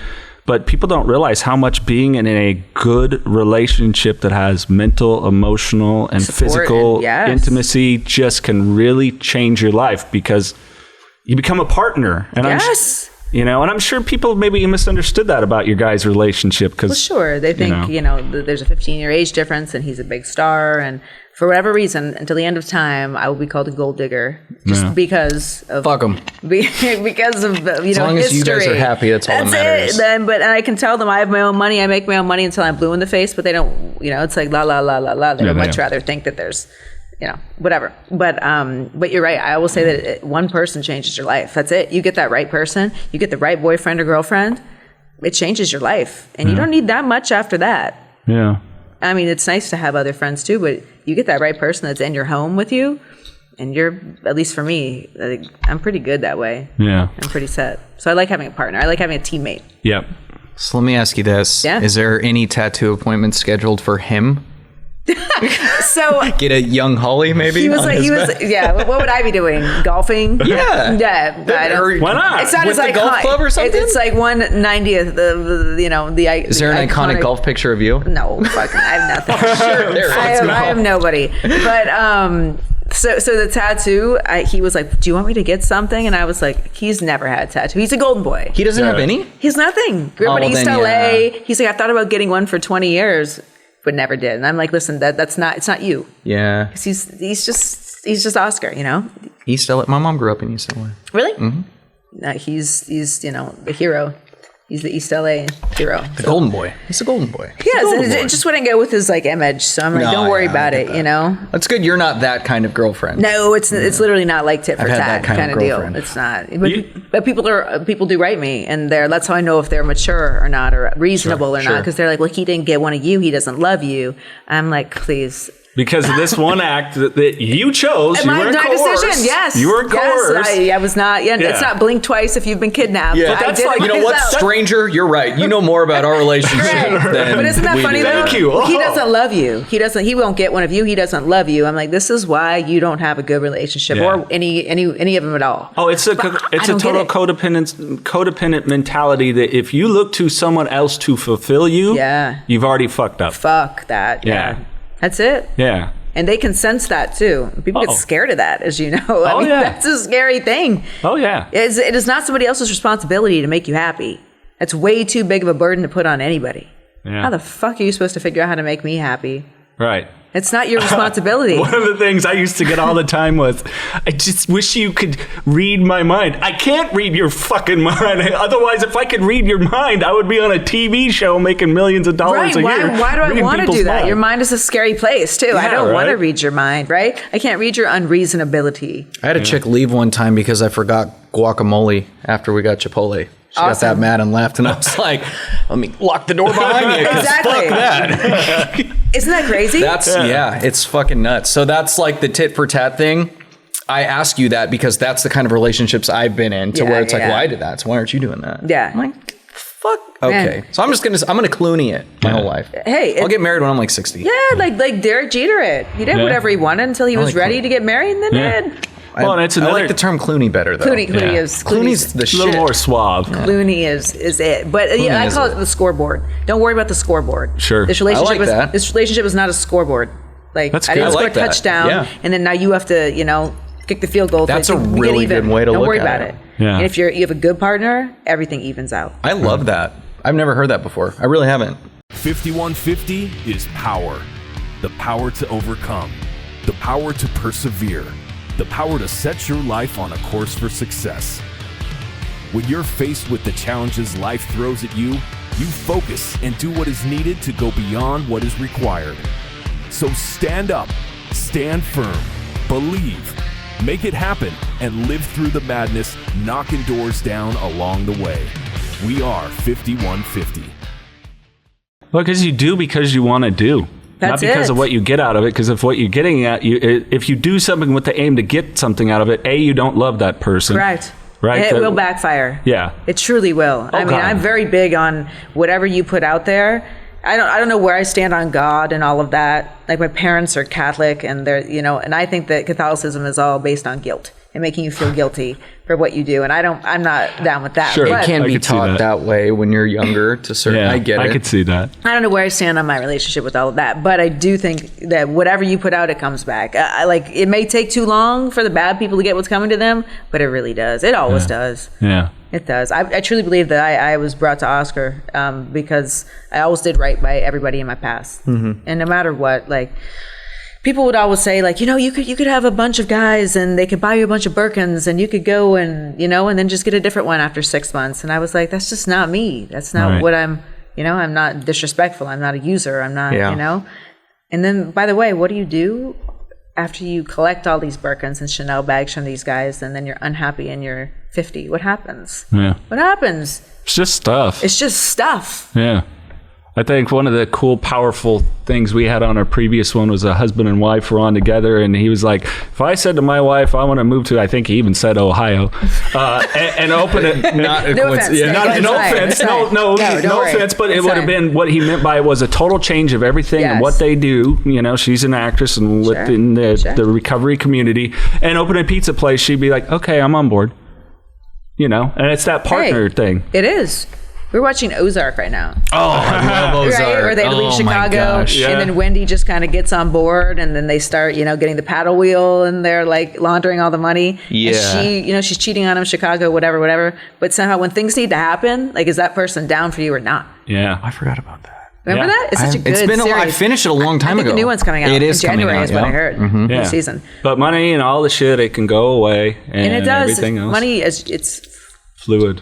But people don't realize how much being in a good relationship that has mental, emotional, and support physical intimacy just can really change your life, because you become a partner. And and I'm sure people maybe misunderstood that about your guys' relationship. Well, sure. They think, there's a 15-year age difference and he's a big star. And for whatever reason, until the end of time, I will be called a gold digger just because of... Fuck them. Because of, as long as you guys are happy, that's all that matters. But I can tell them I have my own money. I make my own money until I'm blue in the face, but they don't, it's like la, la, la, la, la. They would much rather think that there's... whatever. But you're right. I will say that one person changes your life. That's it. You get that right person. You get the right boyfriend or girlfriend. it changes your life. And you don't need that much after that. Yeah. I mean, it's nice to have other friends too, but you get that right person that's in your home with you, and you're, at least for me, I'm pretty good that way. Yeah. I'm pretty set. So I like having a partner. I like having a teammate. Yep. So let me ask you this. Yeah. Is there any tattoo appointments scheduled for him? So Get a young Holly, maybe? he was yeah. What would I be doing? Golfing? Yeah. Yeah. I don't, Why not? it's not With as the golf club or something? It's like 1/90th. Is there an iconic golf picture of you? No, fucking, I have nothing. Sure, there. I am nobody. But so the tattoo, he was like, "Do you want me to get something?" And I was like, "He's never had a tattoo. He's a golden boy. He doesn't have any? He's nothing. Grew up in East then, LA. yeah. He's like, I thought about getting one for 20 years, but never did." And I'm like, "Listen, it's not you. Yeah. He's just Oscar, you know." East LA. My mom grew up in East LA. Really? Mm-hmm. No, he's the hero. He's the East LA hero. The golden boy. He's a golden boy. Yes, it just wouldn't go with his image. So I'm like, don't worry about it, you know? That's good. You're not that kind of girlfriend. No, it's literally not like tit for I've had tat that kind of deal. girlfriend. It's not. But people do write me, and that's how I know if they're mature or not, or reasonable or not, because they're like, well, he didn't get one of you. He doesn't love you. I'm like, please. Because of this one act that you chose, you were coerced. Decision, yes. You were coerced. Yes, I was not. Yeah, it's not blink twice if you've been kidnapped. Yeah, But that's I did like, it you know what, myself. stranger, you're right. You know more about our relationship than But isn't that we funny do. though? Thank you. He doesn't love you. He won't get one of you. He doesn't love you. I'm like, this is why you don't have a good relationship or any of them at all. Oh, it's a total codependent mentality that if you look to someone else to fulfill you, you've already fucked up. Fuck that. Yeah. That's it. Yeah. And they can sense that too. People get scared of that, as you know. I mean, that's a scary thing. Oh, yeah. It is not somebody else's responsibility to make you happy. That's way too big of a burden to put on anybody. Yeah. How the fuck are you supposed to figure out how to make me happy? Right. It's not your responsibility. One of the things I used to get all the time was, I just wish you could read my mind. I can't read your fucking mind. Otherwise, if I could read your mind, I would be on a TV show making millions of dollars a year. Why do I want to do that? Mind. Your mind is a scary place, too. I don't want to read your mind, right? I can't read your unreasonability. I had a chick leave one time because I forgot guacamole after we got Chipotle. She got that mad and left, and I was like, let me lock the door behind you, because fuck that. Isn't that crazy? It's fucking nuts. So that's like the tit for tat thing. I ask you that because that's the kind of relationships I've been in where it's like, well, I did that, so why aren't you doing that? Yeah. I'm like, fuck. Okay. So I'm gonna Clooney it my whole life. Hey, I'll get married when I'm like 60. Yeah, like Derek Jeter it. He did whatever he wanted until he was ready to get married, and then did. Well, and it's I like the term Clooney better, though. Clooney's the shit. A little more suave. Clooney is it. But I call it the scoreboard. Don't worry about the scoreboard. Sure. This relationship is not a scoreboard. Like, that's I didn't score a that. touchdown, and then now you have to, kick the field goal. That's a really good way to Don't look worry at about it. Yeah. And if you have a good partner, everything evens out. I love that. I've never heard that before. I really haven't. 5150 is power. The power to overcome. The power to persevere. The power to set your life on a course for success. When you're faced with the challenges life throws at you, you focus and do what is needed to go beyond what is required. So stand up, stand firm, believe, make it happen, and live through the madness, knocking doors down along the way. We are 5150. Well, because you do because you want to do. That's not because it. of what you get out of it, because if what you're getting at, if you do something with the aim to get something out of it, you don't love that person. Correct. Right? It will backfire. Yeah. It truly will. I mean, I'm very big on whatever you put out there. I don't know where I stand on God and all of that. Like, my parents are Catholic, and they're, and I think that Catholicism is all based on guilt and making you feel guilty for what you do. And I'm not down with that. Sure. But It can be taught that way when you're younger to certain. Yeah, I get it. I could see that. I don't know where I stand on my relationship with all of that, but I do think that whatever you put out, it comes back. It may take too long for the bad people to get what's coming to them, but it really does. It always does. Yeah. It does. I truly believe that I was brought to Oscar because I always did right by everybody in my past. Mm-hmm. And no matter what, people would always say, you could have a bunch of guys and they could buy you a bunch of Birkins and you could go and then just get a different one after 6 months. And I was like, that's just not me. That's not what I'm, I'm not disrespectful. I'm not a user. I'm not, And then, by the way, what do you do after you collect all these Birkins and Chanel bags from these guys, and then you're unhappy and you're 50, what happens? Yeah. What happens? It's just stuff. It's just stuff. Yeah. I think one of the cool, powerful things we had on our previous one was a husband and wife were on together, and he was like, if I said to my wife, I want to move to, I think he even said Ohio, and open it. No offense. Yeah, no offense. No offense, but it would have been, what he meant by it was a total change of everything and what they do. You know, she's an actress and within the recovery community, and open a pizza place, she'd be like, okay, I'm on board. You know, and it's that partner thing. It is. We're watching Ozark right now. Oh, I love Ozark. Right? Where they leave Chicago, and then Wendy just kind of gets on board, and then they start, getting the paddle wheel, and they're like laundering all the money. Yeah. And she, she's cheating on him, Chicago, whatever. But somehow when things need to happen, like, is that person down for you or not? Yeah. I forgot about that. Remember that? It's such a good series. I finished it a long time ago. I think a new one's coming out. It is in January coming out, is what I heard. Mm-hmm. New season. But money and all the shit, it can go away. And it does. Everything else. Money is, it's fluid.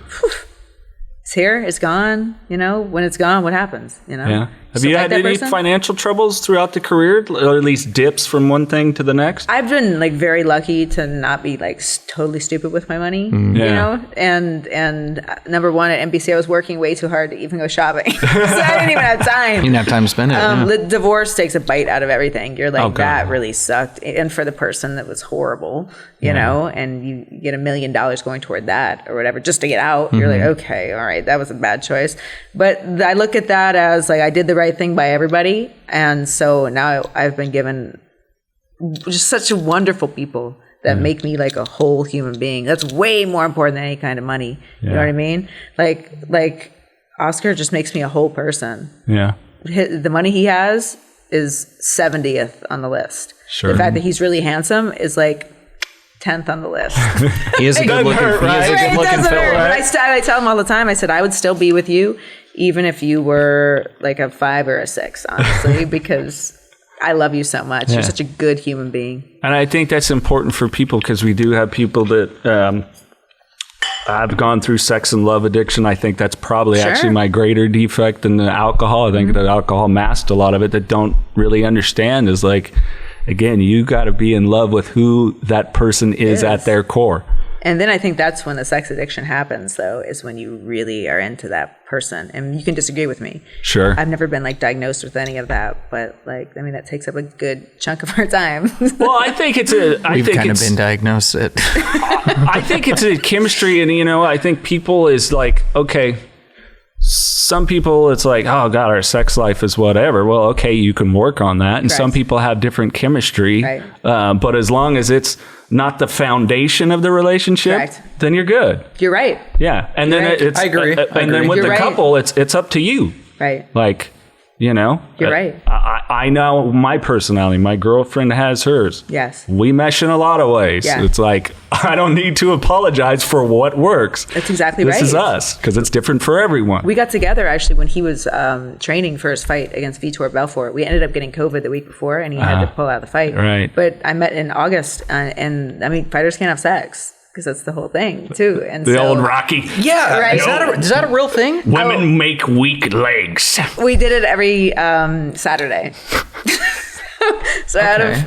It's here, it's gone. When it's gone, what happens? Yeah. Have you had any financial troubles throughout the career, or at least dips from one thing to the next? I've been very lucky to not be totally stupid with my money, and number one, at NBC, I was working way too hard to even go shopping, so I didn't even have time. You didn't have time to spend it. The divorce takes a bite out of everything. You're like, that really sucked, and for the person that was horrible, you know, and you get $1 million going toward that or whatever just to get out. You're like, okay, all right, that was a bad choice. But I look at that as I did the right thing by everybody, and so now I've been given just such wonderful people that make me like a whole human being. That's way more important than any kind of money. You know what I mean? Like Oscar just makes me a whole person. Yeah. The money he has is 70th on the list. Sure. The fact that he's really handsome is 10th on the list. He is a good looking fella. Right? I tell him all the time, I said, I would still be with you even if you were a 5 or a 6, honestly, because I love you so much. You're such a good human being. And I think that's important for people, because we do have people that have gone through sex and love addiction. I think that's probably actually my greater defect than the alcohol. I think that alcohol masked a lot of it, that don't really understand is again, you got to be in love with who that person is at their core. And then I think that's when the sex addiction happens, though, is when you really are into that person. And you can disagree with me. Sure. I've never been diagnosed with any of that, but that takes up a good chunk of our time. Well, I think it's we've kind of been diagnosed. I think it's a chemistry, and I think people is okay. Some people, it's oh God, our sex life is whatever. Well, okay, you can work on that. And some people have different chemistry. Right. But as long as it's not the foundation of the relationship, then you're good. You're right. Yeah. And then it's, I agree. Then with the couple, it's up to you. Right. You're right. I know my personality. My girlfriend has hers. Yes. We mesh in a lot of ways. Yeah. It's I don't need to apologize for what works. That's exactly right. This is us, because it's different for everyone. We got together actually when he was training for his fight against Vitor Belfort. We ended up getting COVID the week before, and he had to pull out of the fight. Right. But I met in August, and fighters can't have sex. Because that's the whole thing, too. And the old Rocky. Yeah. Right? Is that a real thing? Women make weak legs. We did it every Saturday. So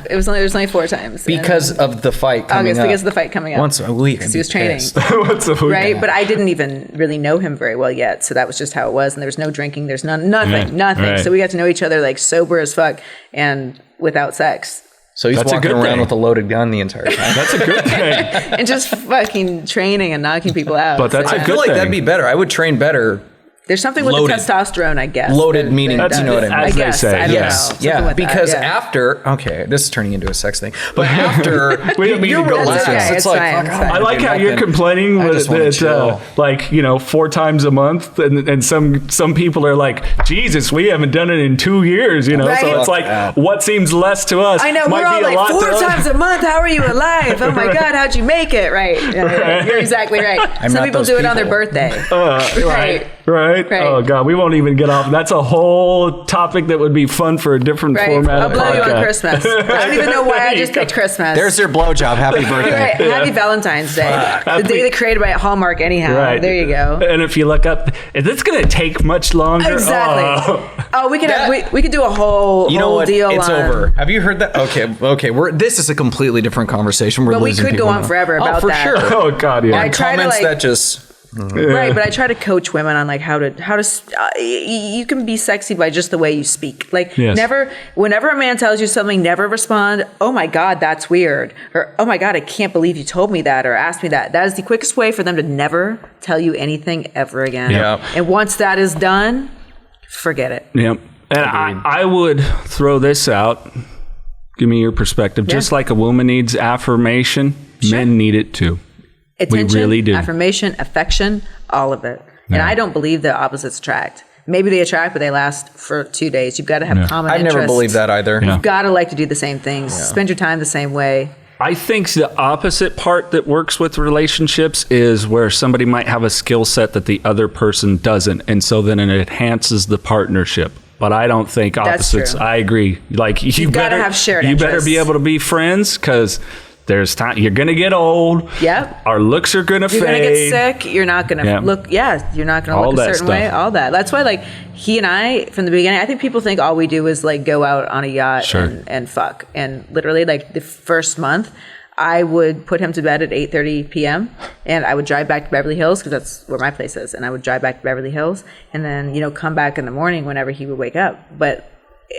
it was only 4 times. Because of the fight coming up. Because of the fight coming up. Once a week. Because he was training. Once a week. Right? But I didn't even really know him very well yet. So that was just how it was. And there was no drinking. There's nothing. Right. So we got to know each other sober as fuck and without sex. So he's walking around with a loaded gun the entire time. That's a good thing. And just fucking training and knocking people out. But that's a good thing. I feel that'd be better. I would train better. There's something with the testosterone, I guess. Loaded meaning, you know what I mean? As they say. I don't know. Yeah, because after, this is turning into a sex thing, but after, you're relaxed. It's fine. I like how you're complaining with it, 4 times a month, and some people are like, Jesus, we haven't done it in 2 years, Right? So it's what seems less to us. I know, we're all 4 times a month, how are you alive? Oh my God, how'd you make it? Right. You're exactly right. Some people do it on their birthday. Right. Right? Oh, God. We won't even get off. That's a whole topic that would be fun for a different format. I'll blow you on Christmas. I don't even know why I just picked Christmas. There's your blowjob. Happy birthday. Right. Happy Valentine's Day. The day they created by Hallmark anyhow. Right. There you go. And if you look up, is this going to take much longer? Exactly. We could do a whole deal it's over. Have you heard that? Okay. This is a completely different conversation. But we could go on forever about that. Sure. Oh, God, yeah. I try comments to, that just... Right, but I try to coach women on like how to you can be sexy by just the way you speak. Like whenever a man tells you something, never respond, "Oh my God, that's weird," or "Oh my God, I can't believe you told me that or asked me that." That is the quickest way for them to never tell you anything ever again. Yeah. And once that is done, forget it. Yep. And I would throw this out. Give me your perspective. Yeah. Just like a woman needs affirmation, men need it too. Attention, we really do. Affirmation, affection, all of it. And I don't believe the opposites attract. Maybe they attract, but they last for 2 days. You've got to have common interests. I've never believed that either. You've got to like to do the same things. Spend your time the same way. I think the opposite part that works with relationships is where somebody might have a skill set that the other person doesn't. And so then it enhances the partnership. But I don't think opposites. I agree. Like you better have shared You interests. better be able to be friends because there's time. You're going to get old. Yep. Our looks are going to fade. You're going to get sick. You're not going to look. Yeah, you're not going to look a certain way. All that. That's why, like, he and I, from the beginning, I think people think all we do is like go out on a yacht and fuck. And literally, like the first month, I would put him to bed at 8:30 p.m. and I would drive back to Beverly Hills because that's where my place is. And I would drive back to Beverly Hills and then, come back in the morning whenever he would wake up.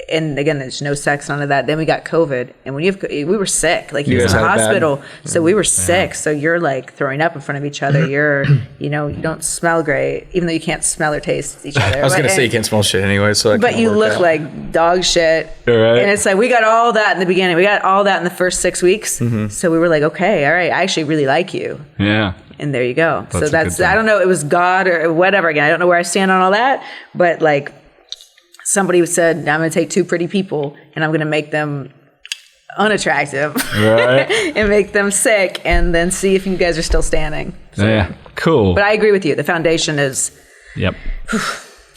And again, there's no sex, none of that. Then we got COVID, and we were sick. Like he was in the hospital, so we were sick. So you're like throwing up in front of each other. You're, you don't smell great, even though you can't smell or taste each other. I was gonna say you can't smell shit anyway, so. But you look like dog shit, right. And it's like we got all that in the beginning. We got all that in the first 6 weeks. Mm-hmm. So we were like, okay, all right, I actually really like you. Yeah. And there you go. That's I don't know. It was God or whatever. Again, I don't know where I stand on all that, but like. Somebody said, I'm going to take 2 pretty people and I'm going to make them unattractive and make them sick and then see if you guys are still standing. So, yeah, cool. But I agree with you. The foundation is... Yep.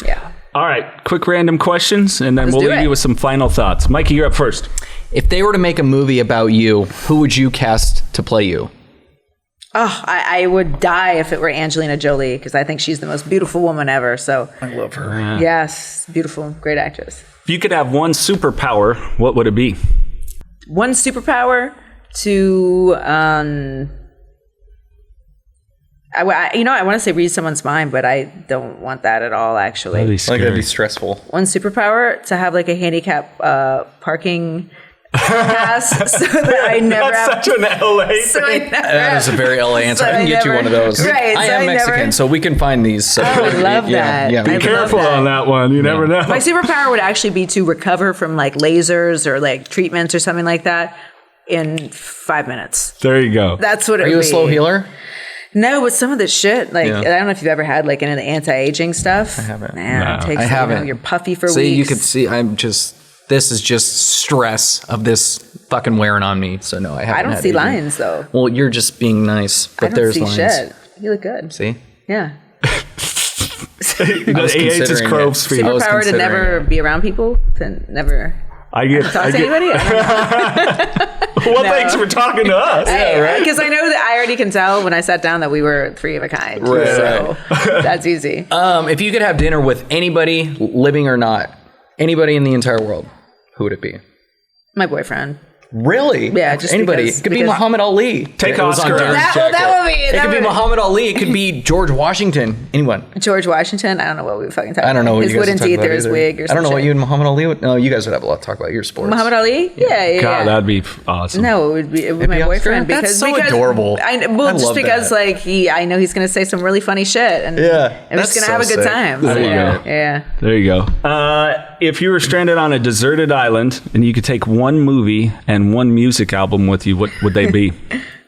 Yeah. All right, quick random questions and then we'll leave you with some final thoughts. Mikey, you're up first. If they were to make a movie about you, who would you cast to play you? Oh, I would die if it were Angelina Jolie because I think she's the most beautiful woman ever. So I love her. Yeah. Yes, beautiful, great actress. If you could have one superpower, what would it be? One superpower to, I want to say read someone's mind, but I don't want that at all. Actually, That'd be scary. That'd be stressful. One superpower to have like a handicap parking. Pass so that I never That's such an LA thing. That is a very LA answer. I can get you one of those. Right, I am Mexican, so we can find these. So I love that. Yeah. Be careful on that one. You never know. My superpower would actually be to recover from like lasers or like treatments or something like that in 5 minutes. There you go. That's what it would be. Are you a slow healer? No, but some of this shit, like, I don't know if you've ever had like any of the anti-aging stuff. I haven't. Man, it takes, I haven't. You're puffy for See, weeks. you could see this is just stress of this fucking wearing on me. So no, I haven't. I don't had see aging. lines though. Well, you're just being nice, but I don't there's see lines. shit. You look good. See? Yeah. AIDS is crow's feet. Superpower to never be around people, to never talk to anybody. Well, thanks for talking to us. Because I know that I already can tell when I sat down that we were 3 of a kind. Right. So that's easy. If you could have dinner with anybody, living or not, anybody in the entire world, who would it be? My boyfriend. Really? Yeah, just anybody. because- It could be Muhammad Ali. Take Oscar. That would be. It could be Muhammad Ali. It could be George Washington. Anyone. George Washington. I don't know what we fucking talk about. I don't know what his you guys wooden are talking teeth about or his either. wig or I don't know some what shit. you and Muhammad Ali would... No, you guys would have a lot to talk about. Your sports. Muhammad Ali? Yeah. God, that'd be awesome. No, it would be my be boyfriend. Oscar? Because, That's so adorable. I I just love because that. like I know he's going to say some really funny shit. And we're just going to have a good time. There you go. Yeah. There you go. If you were stranded on a deserted island and you could take one movie and one music album with you, what would they be?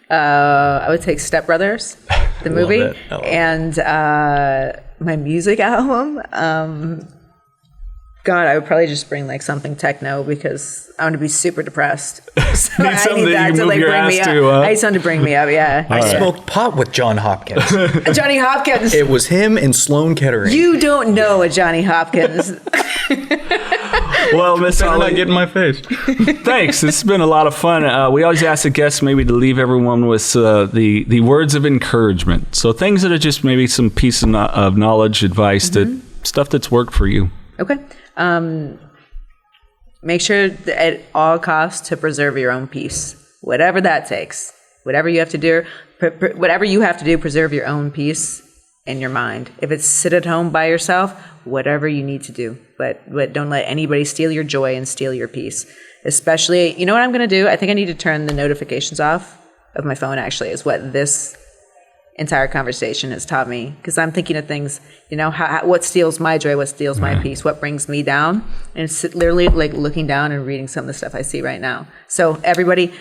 I would take Step Brothers, the movie, it. I love and my music album. God, I would probably just bring like something techno because I'm gonna be super depressed. So Need something that you move your ass to, I need something to bring me up. Yeah. I smoked pot with John Hopkins. Johnny Hopkins. It was him and Sloan Kettering. You don't know a Johnny Hopkins. Well, Miss Holly, not get in my face. thanks. It's been a lot of fun. We always ask the guests maybe to leave everyone with the words of encouragement. So things that are just maybe some piece of knowledge, advice, that stuff that's worked for you. Okay. Make sure that at all costs to preserve your own peace, whatever that takes. Whatever you have to do, preserve your own peace in your mind. If it's sit at home by yourself, whatever you need to do, but don't let anybody steal your joy and steal your peace. Especially, you know what I'm going to do? I think I need to turn the notifications off of my phone. Actually, is what this entire conversation has taught me, because I'm thinking of things, what steals my joy, what steals my peace, what brings me down, and it's literally like looking down and reading some of the stuff I see right now. So everybody,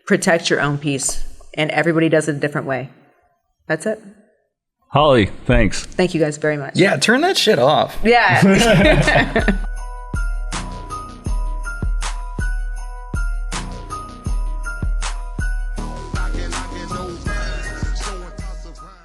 protect your own peace, and everybody does it a different way. That's it. Holly, thanks. Thank you guys very much. Yeah, turn that shit off. Yeah.